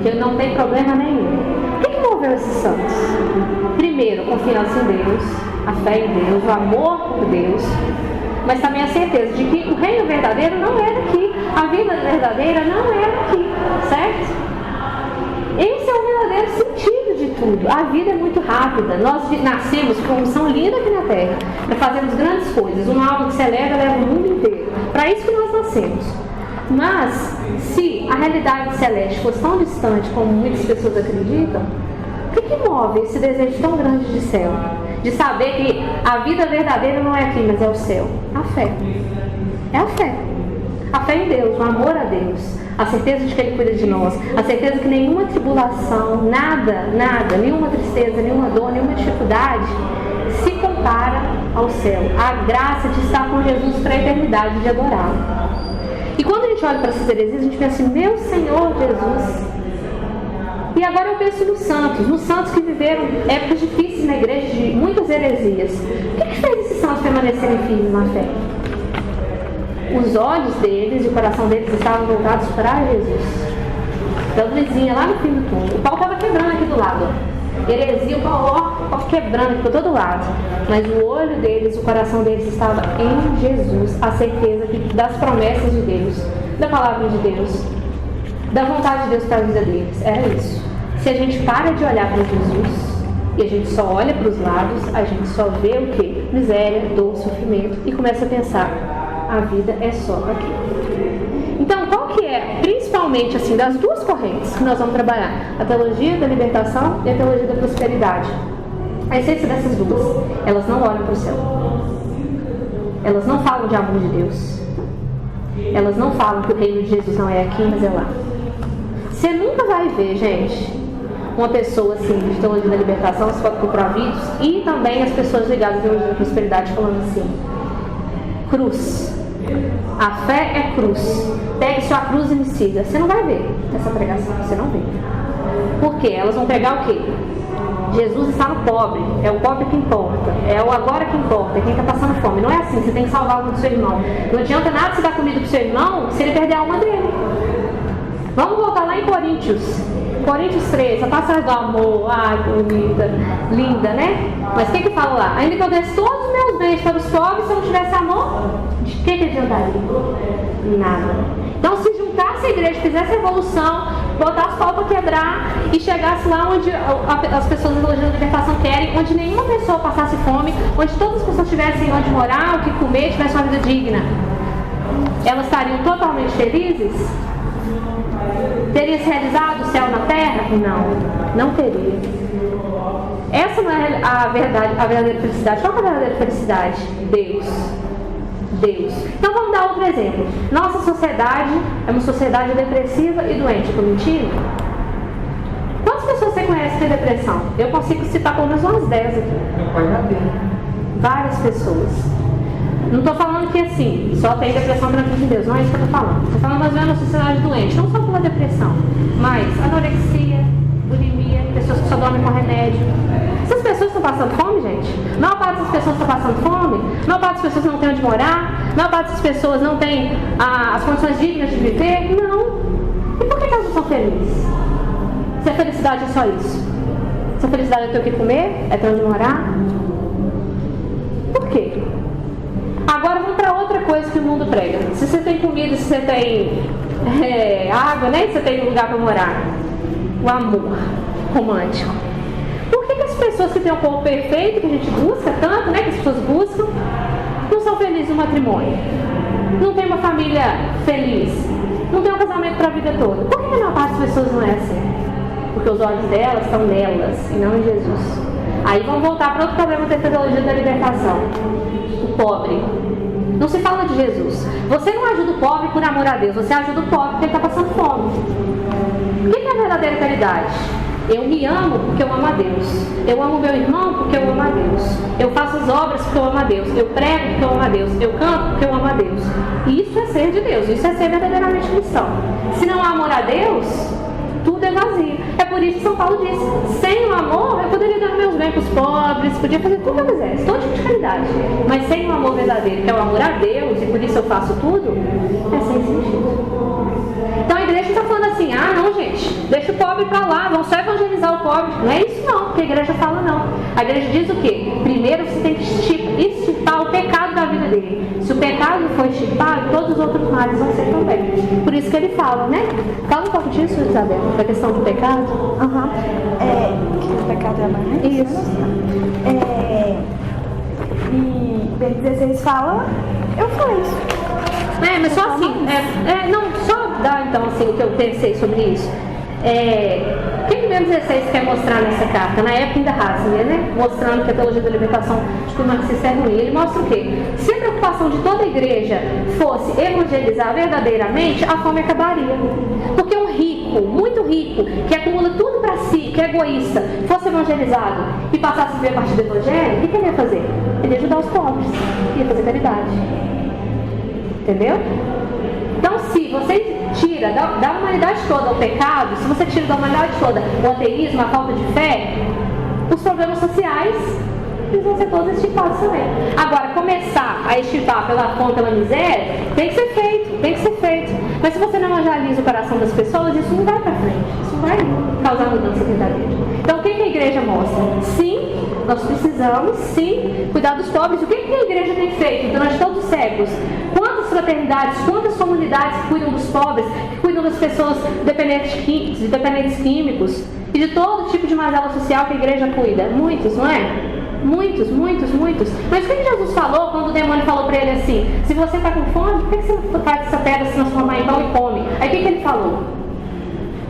que não tem problema nenhum. O que moveu esses santos? Primeiro, confiança em Deus, a fé em Deus, o amor por Deus, mas também a certeza de que o reino verdadeiro não era aqui, a vida verdadeira não era aqui, certo? Esse é o verdadeiro sentido de tudo. A vida é muito rápida. Nós nascemos com uma missão linda aqui na Terra, para fazermos grandes coisas. Uma alma que se eleva o mundo inteiro. Para isso que nós nascemos. Mas, se a realidade celeste fosse tão distante como muitas pessoas acreditam, o que move esse desejo tão grande de céu? De saber que a vida verdadeira não é aqui, mas é o céu. A fé. É a fé. A fé em Deus, o amor a Deus, a certeza de que Ele cuida de nós, a certeza que nenhuma tribulação, nada, nenhuma tristeza, nenhuma dor, nenhuma dificuldade se compara ao céu. A graça de estar com Jesus para a eternidade, de adorá-lo. E quando a gente olha para essas heresias, a gente pensa assim, meu Senhor Jesus. E agora eu penso nos santos que viveram épocas difíceis na igreja, de muitas heresias. O que fez esses santos permanecerem firmes na fé? Os olhos deles e o coração deles estavam voltados para Jesus. Então, vizinha lá no fim do túnel, o pau estava quebrando aqui do lado. Heresia, o pau quebrando aqui por todo lado. Mas o olho deles, o coração deles estava em Jesus. A certeza das promessas de Deus, da palavra de Deus, da vontade de Deus para a vida deles. Era isso. Se a gente para de olhar para Jesus e a gente só olha para os lados, a gente só vê o quê? Miséria, dor, sofrimento, e começa a pensar, a vida é só aqui. Então, qual que é, principalmente assim, das duas correntes que nós vamos trabalhar? A teologia da libertação e a teologia da prosperidade. A essência dessas duas, elas não olham para o céu. Elas não falam de amor de Deus. Elas não falam que o reino de Jesus não é aqui, mas é lá. Você nunca vai ver, gente, uma pessoa assim, de teologia da libertação, se for procurar vídeos, e também as pessoas ligadas à teologia da prosperidade falando assim, cruz. A fé é cruz. Pegue sua cruz e me siga. Você não vai ver essa pregação, você não vê. Por quê? Elas vão pegar o quê? Jesus está no pobre, é o pobre que importa, é o agora que importa, é quem está passando fome. Não é assim, você tem que salvar a alma do seu irmão. Não adianta nada você dar comida para o seu irmão se ele perder a alma dele. Vamos voltar lá em Coríntios 13, a passagem do amor, bonita, linda, né? Mas o que fala lá? Ainda que eu desse todos os meus bens para os pobres, se eu não tivesse amor, de que adiantaria? Nada. Então, se juntasse a igreja, fizesse a evolução, botasse pau para quebrar e chegasse lá onde as pessoas da teologia da libertação querem, onde nenhuma pessoa passasse fome, onde todas as pessoas tivessem onde morar, o que comer, tivessem uma vida digna, elas estariam totalmente felizes? Teria se realizado o céu na terra? Não teria. Essa não é a verdadeira felicidade. Qual é a verdadeira felicidade? Deus. Então vamos dar outro exemplo. Nossa sociedade é uma sociedade depressiva e doente. Estou mentindo? Quantas pessoas você conhece que tem depressão? Eu consigo citar pelo menos umas 10 aqui. Várias pessoas. Não estou falando que assim, só tem depressão gratuita em Deus, não é isso que eu estou falando. Estou falando mais ou menos uma sociedade doente, não só pela depressão, mas anorexia, bulimia, pessoas que só dormem com remédio. Essas pessoas estão passando fome, gente? A maior parte das pessoas está passando fome? A maior parte das pessoas não tem onde morar? A maior parte das pessoas não tem as condições dignas de viver? Não. E por que elas não são felizes? Se a felicidade é só isso? Se a felicidade é ter o que comer? É ter onde morar? Por quê? Agora vamos para outra coisa que o mundo prega. Se você tem comida, se você tem água, né? Se você tem lugar para morar. O amor romântico. Por que as pessoas que têm um corpo perfeito, que a gente busca tanto, né? Que as pessoas buscam, não são felizes no matrimônio? Não tem uma família feliz? não tem um casamento para a vida toda. Por que a maior parte das pessoas não é assim? Porque os olhos delas estão nelas e não em Jesus. Aí vamos voltar para outro problema da teologia da libertação. O pobre. Não se fala de Jesus. Você não ajuda o pobre por amor a Deus, você ajuda o pobre porque ele está passando fome. O que é a verdadeira caridade? Eu me amo porque eu amo a Deus. Eu amo meu irmão porque eu amo a Deus. Eu faço as obras porque eu amo a Deus. Eu prego porque eu amo a Deus. Eu canto porque eu amo a Deus. Isso é ser de Deus. Isso é ser verdadeiramente cristão. Se não há amor a Deus, tudo é vazio. É por isso que São Paulo diz: sem o amor, eu poderia dar meus bens para os pobres, podia fazer tudo que eu quisesse, todo tipo de caridade. Mas sem o amor verdadeiro, que é o amor a Deus, e por isso eu faço tudo, é sem sentido. Então a igreja está falando assim: ah, não, gente, deixa o pobre para lá, vamos só evangelizar o pobre. Não é isso não, que a igreja fala não. A igreja diz o quê? Primeiro você tem que extirpar o pecado da vida dele. Se o pecado for extirpado, todos os outros males vão ser também. Por isso que ele fala, né? Fala um pouco disso, Isabel, da questão do pecado. Que o pecado é a mais. Isso. E bem 16 fala, eu falei isso. Mas só assim, não, só dar então assim o que eu pensei sobre isso. O que o Bem 16 quer mostrar nessa carta? Na época ainda Ratzinger, né? Mostrando que a teologia da libertação de marxista é ruim. Ele mostra o quê? Se a preocupação de toda a igreja fosse evangelizar verdadeiramente, a fome acabaria. Porque um rico, muito rico, que acumula tudo para si, que é egoísta, fosse evangelizado e passasse a viver a partir do evangelho, o que ele ia fazer? Ele ia ajudar os pobres, ia fazer caridade. Entendeu? Então, se você tira da humanidade toda o pecado, se você tira da humanidade toda o ateísmo, a falta de fé, os problemas sociais, eles vão ser todos extirpados também. Agora, começar a extirpar pela fome, pela miséria, tem que ser feito. Mas se você não evangeliza o coração das pessoas, isso não vai para frente, isso não vai causar mudança verdadeira. Então, o que a igreja mostra? Sim, nós precisamos, sim, cuidar dos pobres. O que a igreja tem feito durante todos os séculos? Quantas fraternidades, quantas comunidades que cuidam dos pobres, que cuidam das pessoas dependentes químicos e de todo tipo de mazela social que a igreja cuida? Muitos, não é? Muitos. Mas o que Jesus falou quando o demônio falou para ele assim: se você está com fome, por que você não faz essa pedra se transformar em pão e come? Aí o que ele falou?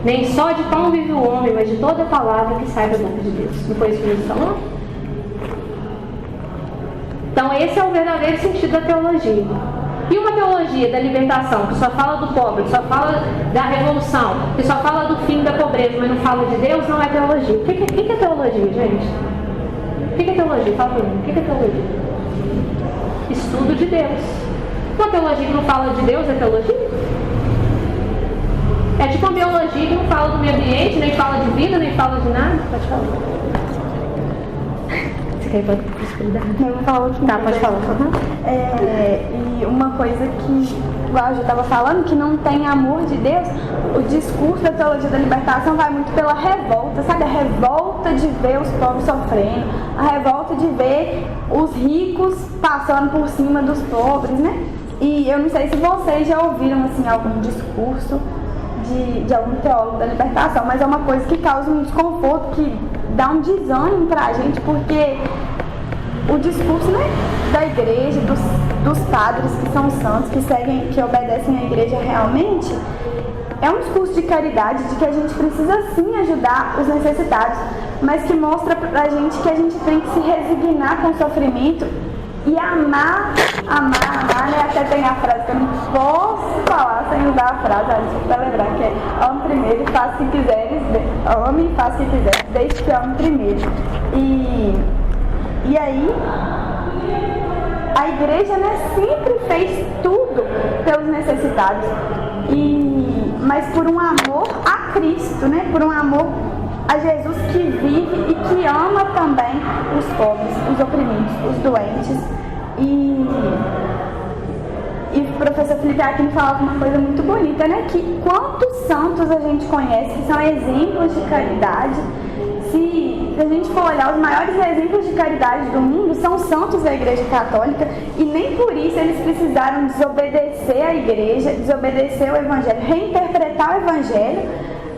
Nem só de pão vive o homem, mas de toda a palavra que sai da boca de Deus. Não foi isso que Jesus falou? Então esse é o verdadeiro sentido da teologia. E uma teologia da libertação, que só fala do pobre, que só fala da revolução, que só fala do fim da pobreza, mas não fala de Deus, não é teologia. O que é teologia, gente? O que é teologia? Fala pra mim. O que é teologia? Estudo de Deus. Uma teologia que não fala de Deus é teologia? É tipo uma biologia que não fala do meio ambiente, nem fala de vida, nem fala de nada. Pode falar. Você quer ir para a prosperidade? Não, eu vou falar outro. Tá, pode falar. E uma coisa que, igual eu já estava falando, que não tem amor de Deus, o discurso da teologia da libertação vai muito pela revolta, sabe? A revolta de ver os pobres sofrendo, a revolta de ver os ricos passando por cima dos pobres, né? E eu não sei se vocês já ouviram, assim, algum discurso de algum teólogo da libertação, mas é uma coisa que causa um desconforto, que dá um desânimo pra gente, porque o discurso, né, da igreja, dos padres que são santos, que obedecem à igreja realmente, é um discurso de caridade, de que a gente precisa sim ajudar os necessitados, mas que mostra pra gente que a gente tem que se resignar com o sofrimento e amar, né? Até tem a frase que eu não posso falar sem usar a frase, só pra lembrar, que é: ame primeiro e faça o que quiseres, ame e faça o que quiseres, desde que ame primeiro. E aí, a igreja, né, sempre fez tudo pelos necessitados, mas por um amor a Cristo, né, por um amor a Jesus que vive e que ama também os pobres, os oprimidos, os doentes. E o professor Felipe Aquino falava uma coisa muito bonita, né? Que quantos santos a gente conhece que são exemplos de caridade. Se a gente for olhar, os maiores exemplos de caridade do mundo são santos da Igreja Católica, e nem por isso eles precisaram desobedecer a Igreja, desobedecer o Evangelho, reinterpretar o Evangelho,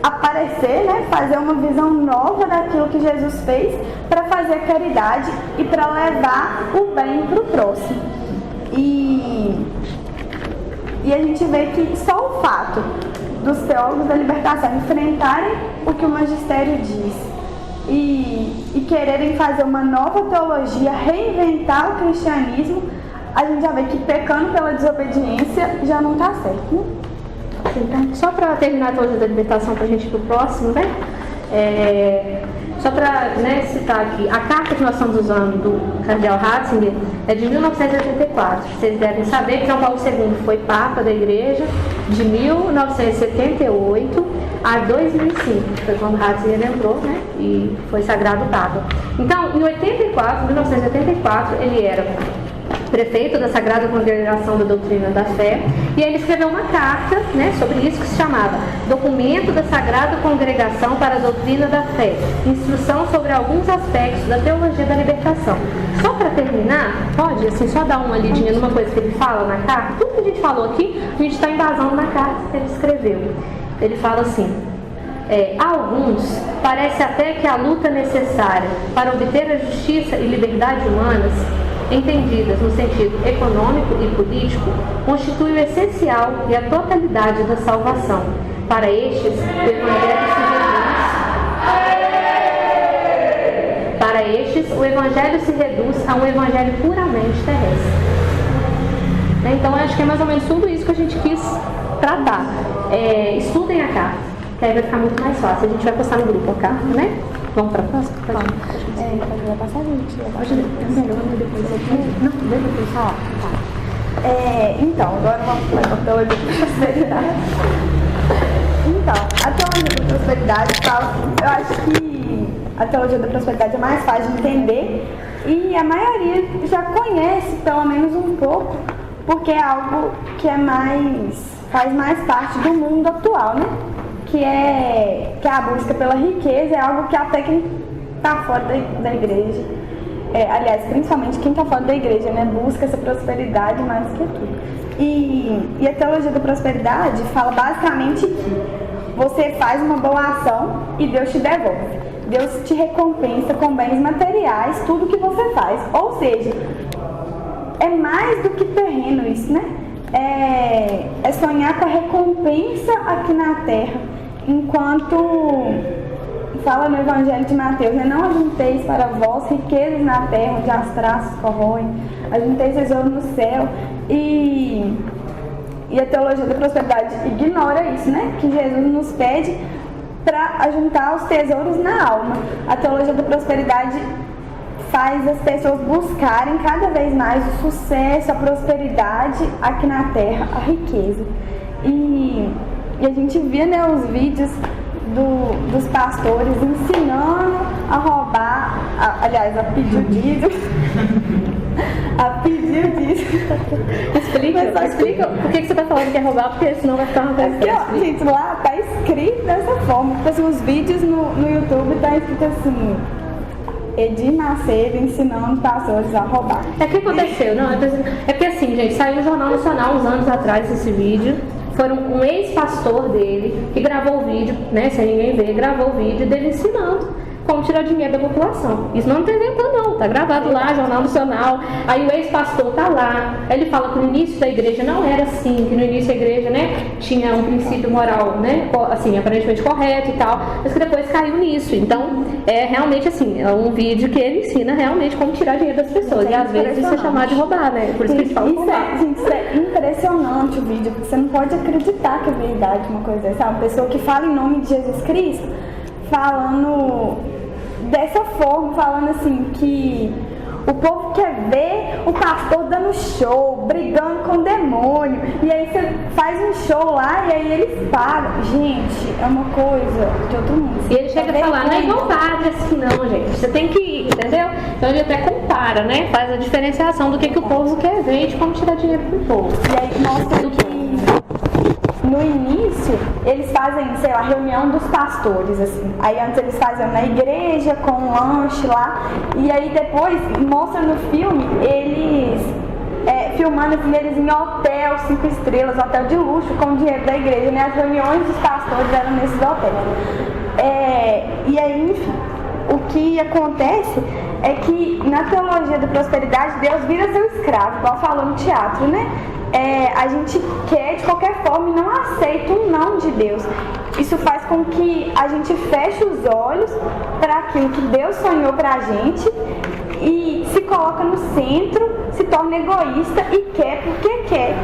aparecer, né, fazer uma visão nova daquilo que Jesus fez para fazer caridade e para levar o bem para o próximo. E E a gente vê que só o fato dos teólogos da libertação enfrentarem o que o magistério diz e quererem fazer uma nova teologia, reinventar o cristianismo, a gente já vê que pecando pela desobediência já não está certo, né? Então, só para terminar a teologia da libertação, para a gente ir para o próximo, né? Só para citar aqui, a carta que nós estamos usando do cardeal Ratzinger é de 1984. Vocês devem saber que João Paulo II foi Papa da Igreja de 1978 a 2005. Foi quando Ratzinger entrou, né? E foi sagrado Papa. Então, em 1984, ele era prefeito da Sagrada Congregação da Doutrina da Fé, e ele escreveu uma carta, né, sobre isso, que se chamava Documento da Sagrada Congregação para a Doutrina da Fé, instrução sobre alguns aspectos da teologia da libertação. Só para terminar, pode assim, só dar uma lidinha numa coisa que ele fala na carta. Tudo que a gente falou aqui, a gente está embasando na carta que ele escreveu. Ele fala assim: a alguns parece até que a luta necessária para obter a justiça e liberdade humanas, entendidas no sentido econômico e político, constitui o essencial e a totalidade da salvação. Para estes, o Evangelho se reduz a um Evangelho puramente terrestre. Então, acho que é mais ou menos tudo isso que a gente quis tratar. Estudem a carta, que aí vai ficar muito mais fácil. A gente vai postar no grupo a carta, né? Vamos para a próxima? Vai passar, gente. Não, depois falar. Então, agora vamos para a teologia da prosperidade. Então, a teologia da prosperidade fala, eu acho que a teologia da prosperidade é mais fácil de entender e a maioria já conhece pelo menos um pouco, porque é algo que faz mais parte do mundo atual, né? Que é a busca pela riqueza, é algo que até quem está fora da igreja, aliás, principalmente quem está fora da igreja, né, busca essa prosperidade mais do que tudo. E a teologia da prosperidade fala basicamente que você faz uma boa ação e Deus te devolve. Deus te recompensa com bens materiais, tudo que você faz. Ou seja, é mais do que terreno isso, né? É sonhar com a recompensa aqui na terra. Enquanto fala no Evangelho de Mateus, né? Não ajunteis para vós riquezas na terra, onde as traças corroem, ajunteis tesouro no céu. E a teologia da prosperidade ignora isso, né? Que Jesus nos pede para ajuntar os tesouros na alma. A teologia da prosperidade faz as pessoas buscarem cada vez mais o sucesso, a prosperidade aqui na terra, a riqueza. E a gente via, né, os vídeos dos pastores ensinando a roubar, aliás, a pedir o dízimo. Explica por que você está falando que é roubar, porque senão vai ficar uma coisa. Gente, lá tá escrito dessa forma. Tipo assim, os vídeos no YouTube tá escrito assim: Edir Macedo ensinando pastores a roubar. O que aconteceu? Não, é porque assim, gente, saiu no Jornal Nacional uns anos atrás esse vídeo. Foi um ex-pastor dele que gravou o vídeo, né, sem ninguém ver, gravou o vídeo dele ensinando como tirar dinheiro da população. Isso não está inventando não, tá gravado lá, Jornal Nacional. Aí o ex-pastor tá lá, ele fala que no início da igreja não era assim, que no início da igreja, né, tinha um princípio moral, né, assim, aparentemente correto e tal, mas que depois caiu nisso. Então, é realmente assim, é um vídeo que ele ensina realmente como tirar dinheiro das pessoas. E às vezes isso é chamado de roubar, né, por isso que eles falam roubar. Gente, isso é impressionante o vídeo, porque você não pode acreditar que é verdade uma coisa dessa. Uma pessoa que fala em nome de Jesus Cristo, falando dessa forma, falando assim que o povo quer ver o pastor dando show, brigando com o demônio, e aí você faz um show lá e aí eles pagam. Gente, é uma coisa de outro mundo. E ele chega a falar, não é igual padre assim não, gente, você tem que ir, entendeu? Então ele até compara, né, faz a diferenciação do que o povo quer ver e de como tirar dinheiro pro povo. E aí mostra que no início, eles fazem, sei lá, reunião dos pastores, assim. Aí antes eles faziam na igreja, com um lanche lá. E aí depois, mostra no filme, eles filmando assim, eles em hotel, 5 estrelas, hotel de luxo, com o dinheiro da igreja, né? As reuniões dos pastores eram nesses hotéis. E aí, enfim, o que acontece é que na teologia da prosperidade, Deus vira seu escravo, igual falou no teatro, né? A gente quer de qualquer forma e não aceita um não de Deus. Isso faz com que a gente feche os olhos para aquilo que Deus sonhou para a gente e se coloca no centro, se torna egoísta e quer porque quer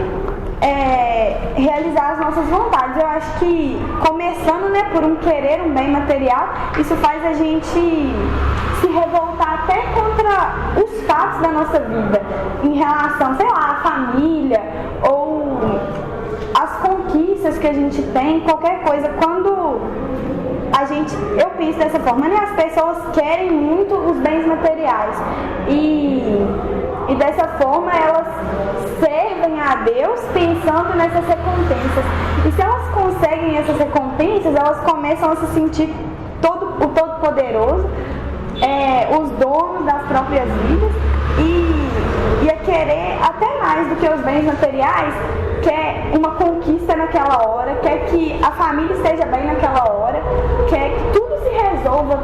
realizar as nossas vontades. Eu acho que começando, né, por um querer um bem material, isso faz a gente se revoltar até contra os fatos da nossa vida, em relação, sei lá, à família ou às conquistas que a gente tem, qualquer coisa. Quando eu penso dessa forma, né? As pessoas querem muito os bens materiais e dessa forma elas servem a Deus pensando nessas recompensas. E se elas conseguem essas recompensas, elas começam a se sentir o Todo-Poderoso, os donos das próprias vidas e a querer até mais do que os bens materiais, quer uma conquista naquela hora, quer que a família esteja bem naquela hora, quer que tudo se resolva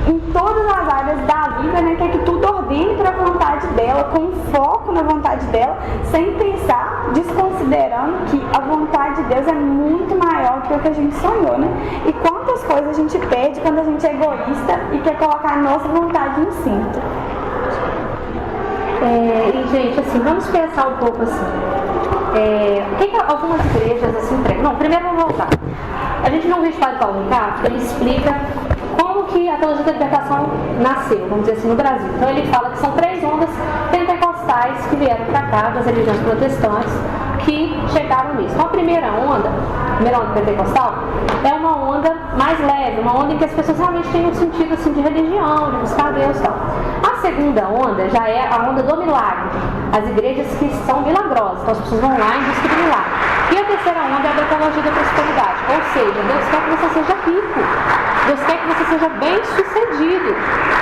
em todas as áreas da vida, né? Quer que tudo ordene para a vontade dela, com foco na vontade dela, sem pensar, desconsiderando que a vontade de Deus é muito maior do que o que a gente sonhou, né? E quantas coisas a gente perde quando a gente é egoísta e quer colocar a nossa vontade no cinto. E gente, assim, vamos pensar um pouco assim. O que algumas igrejas assim pregam? Não, primeiro vamos voltar. A gente não viu o Padre Paulo Ricardo, ele explica como que a teologia da libertação nasceu, vamos dizer assim, no Brasil. Então ele fala que são 3 ondas pentecostais que vieram para cá, das religiões protestantes, que chegaram nisso. Então a primeira onda pentecostal, é uma onda mais leve, uma onda em que as pessoas realmente têm um sentido assim, de religião, de buscar Deus e tal. A segunda onda já é a onda do milagre, as igrejas que são milagrosas, então as pessoas vão lá em busca do milagre. E a terceira onda é a teologia da prosperidade, ou seja, Deus quer que você seja rico, Deus quer que você seja bem sucedido.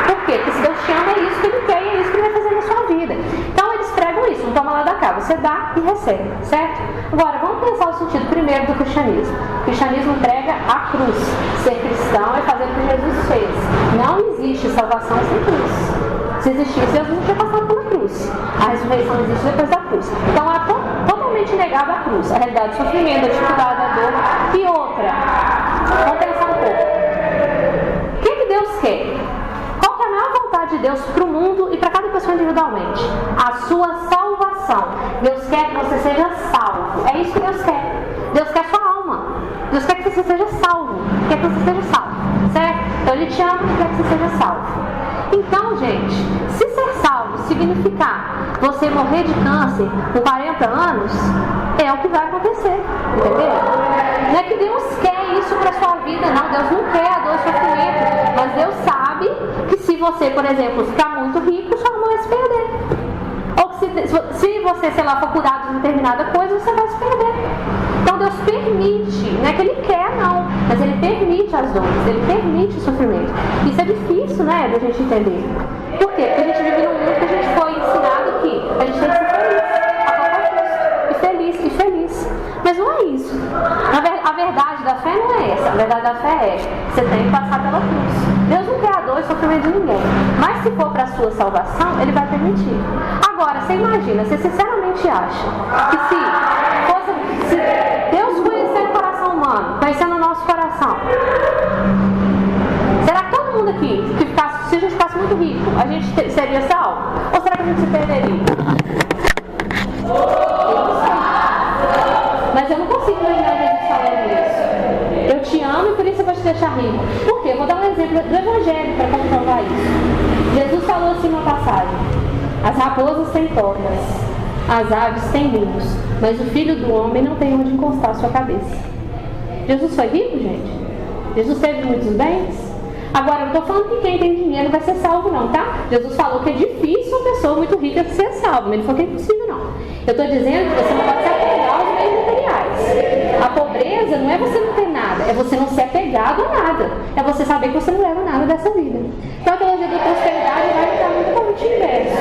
Por quê? Porque se Deus te ama, é isso que Ele quer e é isso que Ele vai fazer na sua vida. Então eles pregam isso, não toma lá da cá, você dá e recebe, certo? Agora, vamos pensar o sentido primeiro do cristianismo. O cristianismo prega a cruz. Ser cristão é fazer o que Jesus fez. Não existe salvação sem cruz. Se existisse, Jesus não tinha passado pela cruz. A ressurreição existe depois da cruz. Então é totalmente negada a cruz, a realidade do sofrimento, a dificuldade, da dor. E outra, vamos pensar um pouco. O que Deus quer? Qual que é a maior vontade de Deus para o mundo e para cada pessoa individualmente? A sua salvação. Deus quer que você seja salvo. É isso que Deus quer. Deus quer a sua alma. Deus quer que você seja salvo. Quer que você seja salvo. Certo? Então Ele te ama e quer que você seja salvo. Então, gente, se ser salvo significar você morrer de câncer com 40 anos, é o que vai acontecer, entendeu? Não é que Deus quer isso para sua vida, não. Deus não quer a dor e sofrimento, mas Deus sabe que se você, por exemplo, ficar muito rico, sua alma vai se perder. Ou que se você, sei lá, for curado de determinada coisa, você vai se perder. Então Deus permite, não é que Ele quer não, mas Ele permite as dores, Ele permite o sofrimento. Isso é difícil, né, da gente entender. Por quê? Porque a gente vive num mundo que a gente foi ensinado que a gente tem que ser feliz, a qualquer custo, e feliz. Mas não é isso. A verdade da fé não é essa. A verdade da fé é, você tem que passar pela cruz. Deus não quer a dor e sofrimento de ninguém. Mas se for para a sua salvação, Ele vai permitir. Agora, você imagina, você sinceramente acha que se Deus conhecendo o coração humano, conhecendo o nosso coração, será que todo mundo aqui, se a gente ficasse muito rico, a gente seria salvo? Ou será que a gente se perderia? Eu não sei. Mas eu não consigo imaginar Jesus falando isso. Eu te amo e por isso eu vou te deixar rico. Por quê? Eu vou dar um exemplo do Evangelho para comprovar isso. Jesus falou assim numa passagem: as raposas têm tocas, as aves têm ninhos, mas o Filho do Homem não tem onde encostar a sua cabeça. Jesus foi rico, gente? Jesus teve muitos bens? Agora, eu não estou falando que quem tem dinheiro vai ser salvo não, tá? Jesus falou que é difícil uma pessoa muito rica ser salva, mas Ele falou que é impossível não. Eu estou dizendo que você não pode se apegar aos bens materiais. A pobreza não é você não ter nada, é você não ser apegado a nada. É você saber que você não leva nada dessa vida. Então a teologia da prosperidade vai estar muito totalmente inverso.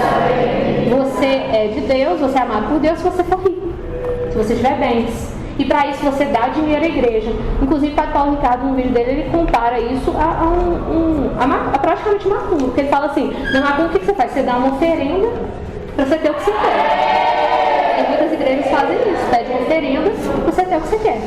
Você é de Deus, você é amado por Deus se você for rico, se você tiver bens. E para isso você dá dinheiro à igreja. Inclusive, o Padre Paulo Ricardo, no vídeo dele, ele compara isso a praticamente macumba. Porque ele fala assim, na macumba o que você faz? Você dá uma oferenda para você ter o que você quer. E muitas igrejas fazem isso, pedem oferendas para você ter o que você quer.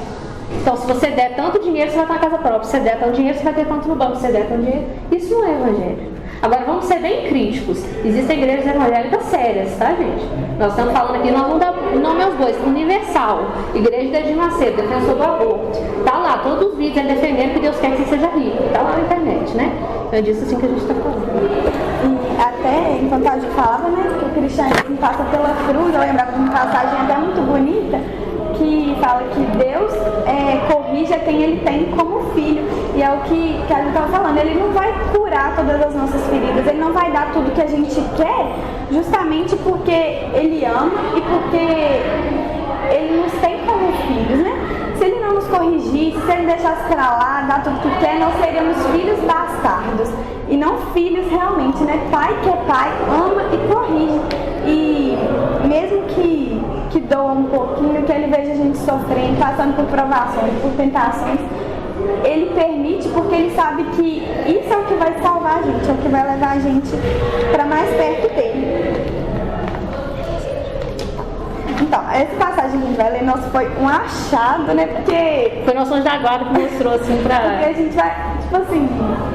Então, se você der tanto dinheiro, você vai ter uma casa própria. Se você der tanto dinheiro, você vai ter tanto no banco. Se você der tanto dinheiro, isso não é evangelho. Agora, vamos ser bem críticos. Existem igrejas evangélicas sérias, tá, gente? Nós estamos falando aqui, nós vamos dar nome aos bois. Universal, Igreja de Edir Macedo, defensor do aborto. Tá lá, todos os vídeos ele defendendo que Deus quer que você seja rico. Tá lá na internet, né? Então é disso assim que a gente está falando. E até, enquanto a gente falava, né, que o cristianismo passa pela cruz, eu lembrava de uma passagem até muito bonita, que fala que Deus corrige a quem Ele tem como filho. E é o que a gente estava falando, Ele não vai curar todas as nossas feridas, Ele não vai dar tudo que a gente quer, justamente porque Ele ama e porque Ele nos tem como filhos, né? Se Ele não nos corrigisse, se Ele deixasse pra lá, dar tudo que quer, nós seríamos filhos bastardos. E não filhos realmente, né? Pai que é pai, ama e corrige. E mesmo que doa um pouquinho, que Ele veja a gente sofrendo, passando por provações, por tentações, Ele permite porque Ele sabe que isso é o que vai salvar a gente, é o que vai levar a gente para mais perto dEle. Então, essa passagem que a gente vai ler, nossa, foi um achado, né? Porque foi nosso anjo da guarda que mostrou assim pra... Porque a gente vai, tipo assim,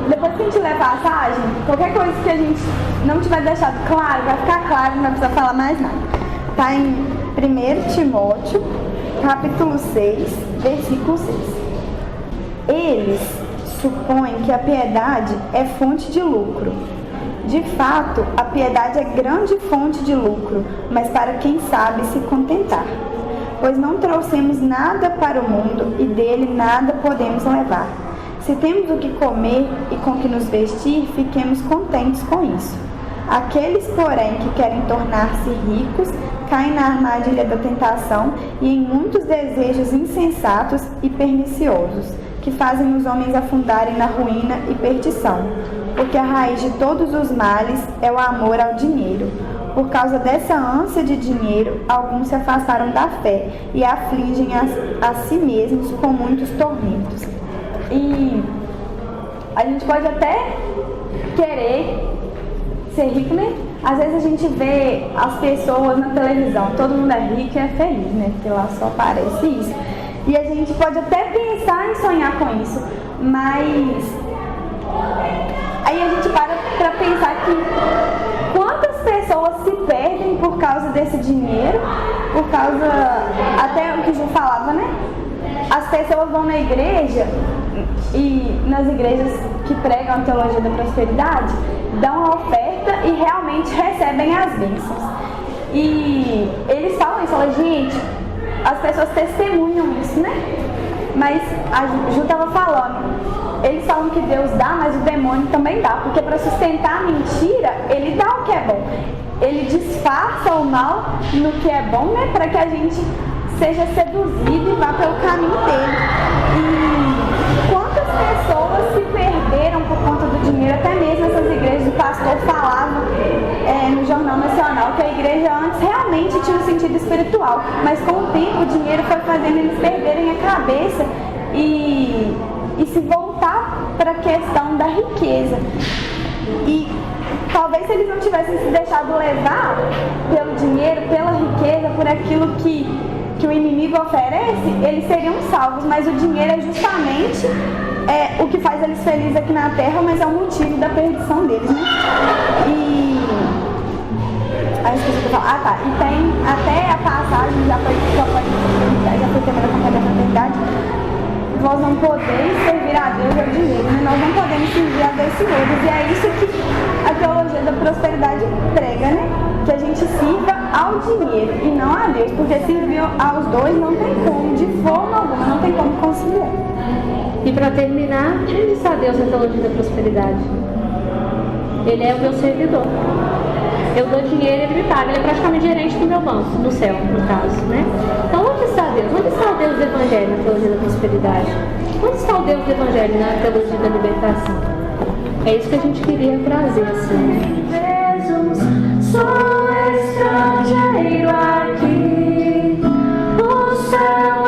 depois que a gente ler a passagem, qualquer coisa que a gente não tiver deixado claro, vai ficar claro, não vai precisar falar mais nada. Tá em 1 Timóteo, capítulo 6, versículo 6. Eles supõem que a piedade é fonte de lucro. De fato, a piedade é grande fonte de lucro, mas para quem sabe se contentar. Pois não trouxemos nada para o mundo e dele nada podemos levar. Se temos o que comer e com que nos vestir, fiquemos contentes com isso. Aqueles, porém, que querem tornar-se ricos, caem na armadilha da tentação e em muitos desejos insensatos e perniciosos, que fazem os homens afundarem na ruína e perdição. Porque a raiz de todos os males é o amor ao dinheiro. Por causa dessa ânsia de dinheiro, alguns se afastaram da fé e afligem a si mesmos com muitos tormentos. E a gente pode até querer ser rico, né? Às vezes a gente vê as pessoas na televisão, todo mundo é rico e é feliz, né? Porque lá só aparece isso. E a gente pode até pensar em sonhar com isso, mas aí a gente para pensar que quantas pessoas se perdem por causa desse dinheiro, por causa, até o que a gente falava, né? As pessoas vão na igreja e nas igrejas que pregam a teologia da prosperidade, dão a oferta e realmente recebem as bênçãos. E eles falam isso, falam, gente, as pessoas testemunham isso, né? Mas a Ju estava falando, eles falam que Deus dá, mas o demônio também dá, porque para sustentar a mentira, ele dá o que é bom. Ele disfarça o mal no que é bom, né? Para que a gente seja seduzido e vá pelo caminho dele. E quantas pessoas se perderam por conta do dinheiro, até mesmo essas igrejas, o pastor falava no Jornal Nacional que a igreja antes realmente tinha um sentido espiritual, mas com o tempo o dinheiro foi fazendo eles perderem a cabeça e se voltar para a questão da riqueza. E talvez se eles não tivessem se deixado levar pelo dinheiro, pela riqueza, por aquilo que o inimigo oferece, eles seriam salvos, mas o dinheiro é justamente o que faz eles felizes aqui na terra, mas é o motivo da perdição deles, né? E e tem até a passagem, já foi tema da campanha da fraternidade, vós não podeis servir a Deus ou dinheiro, né? Nós não podemos servir a dois senhores, e é isso que a teologia da prosperidade prega, né? Que a gente sirva ao dinheiro e não a Deus, porque servir aos dois não tem como, de forma alguma, não tem como conciliar. E para terminar, quem disse a Deus na teologia da prosperidade? Ele é o meu servidor. Eu dou dinheiro e ele me paga. Ele é praticamente gerente do meu banco, no céu, no caso, né? Então, onde está Deus? Onde está o Deus do Evangelho na teologia da prosperidade? Onde está o Deus do Evangelho na teologia da libertação? É isso que a gente queria trazer, assim. Jesus, sou estrangeiro aqui, o céu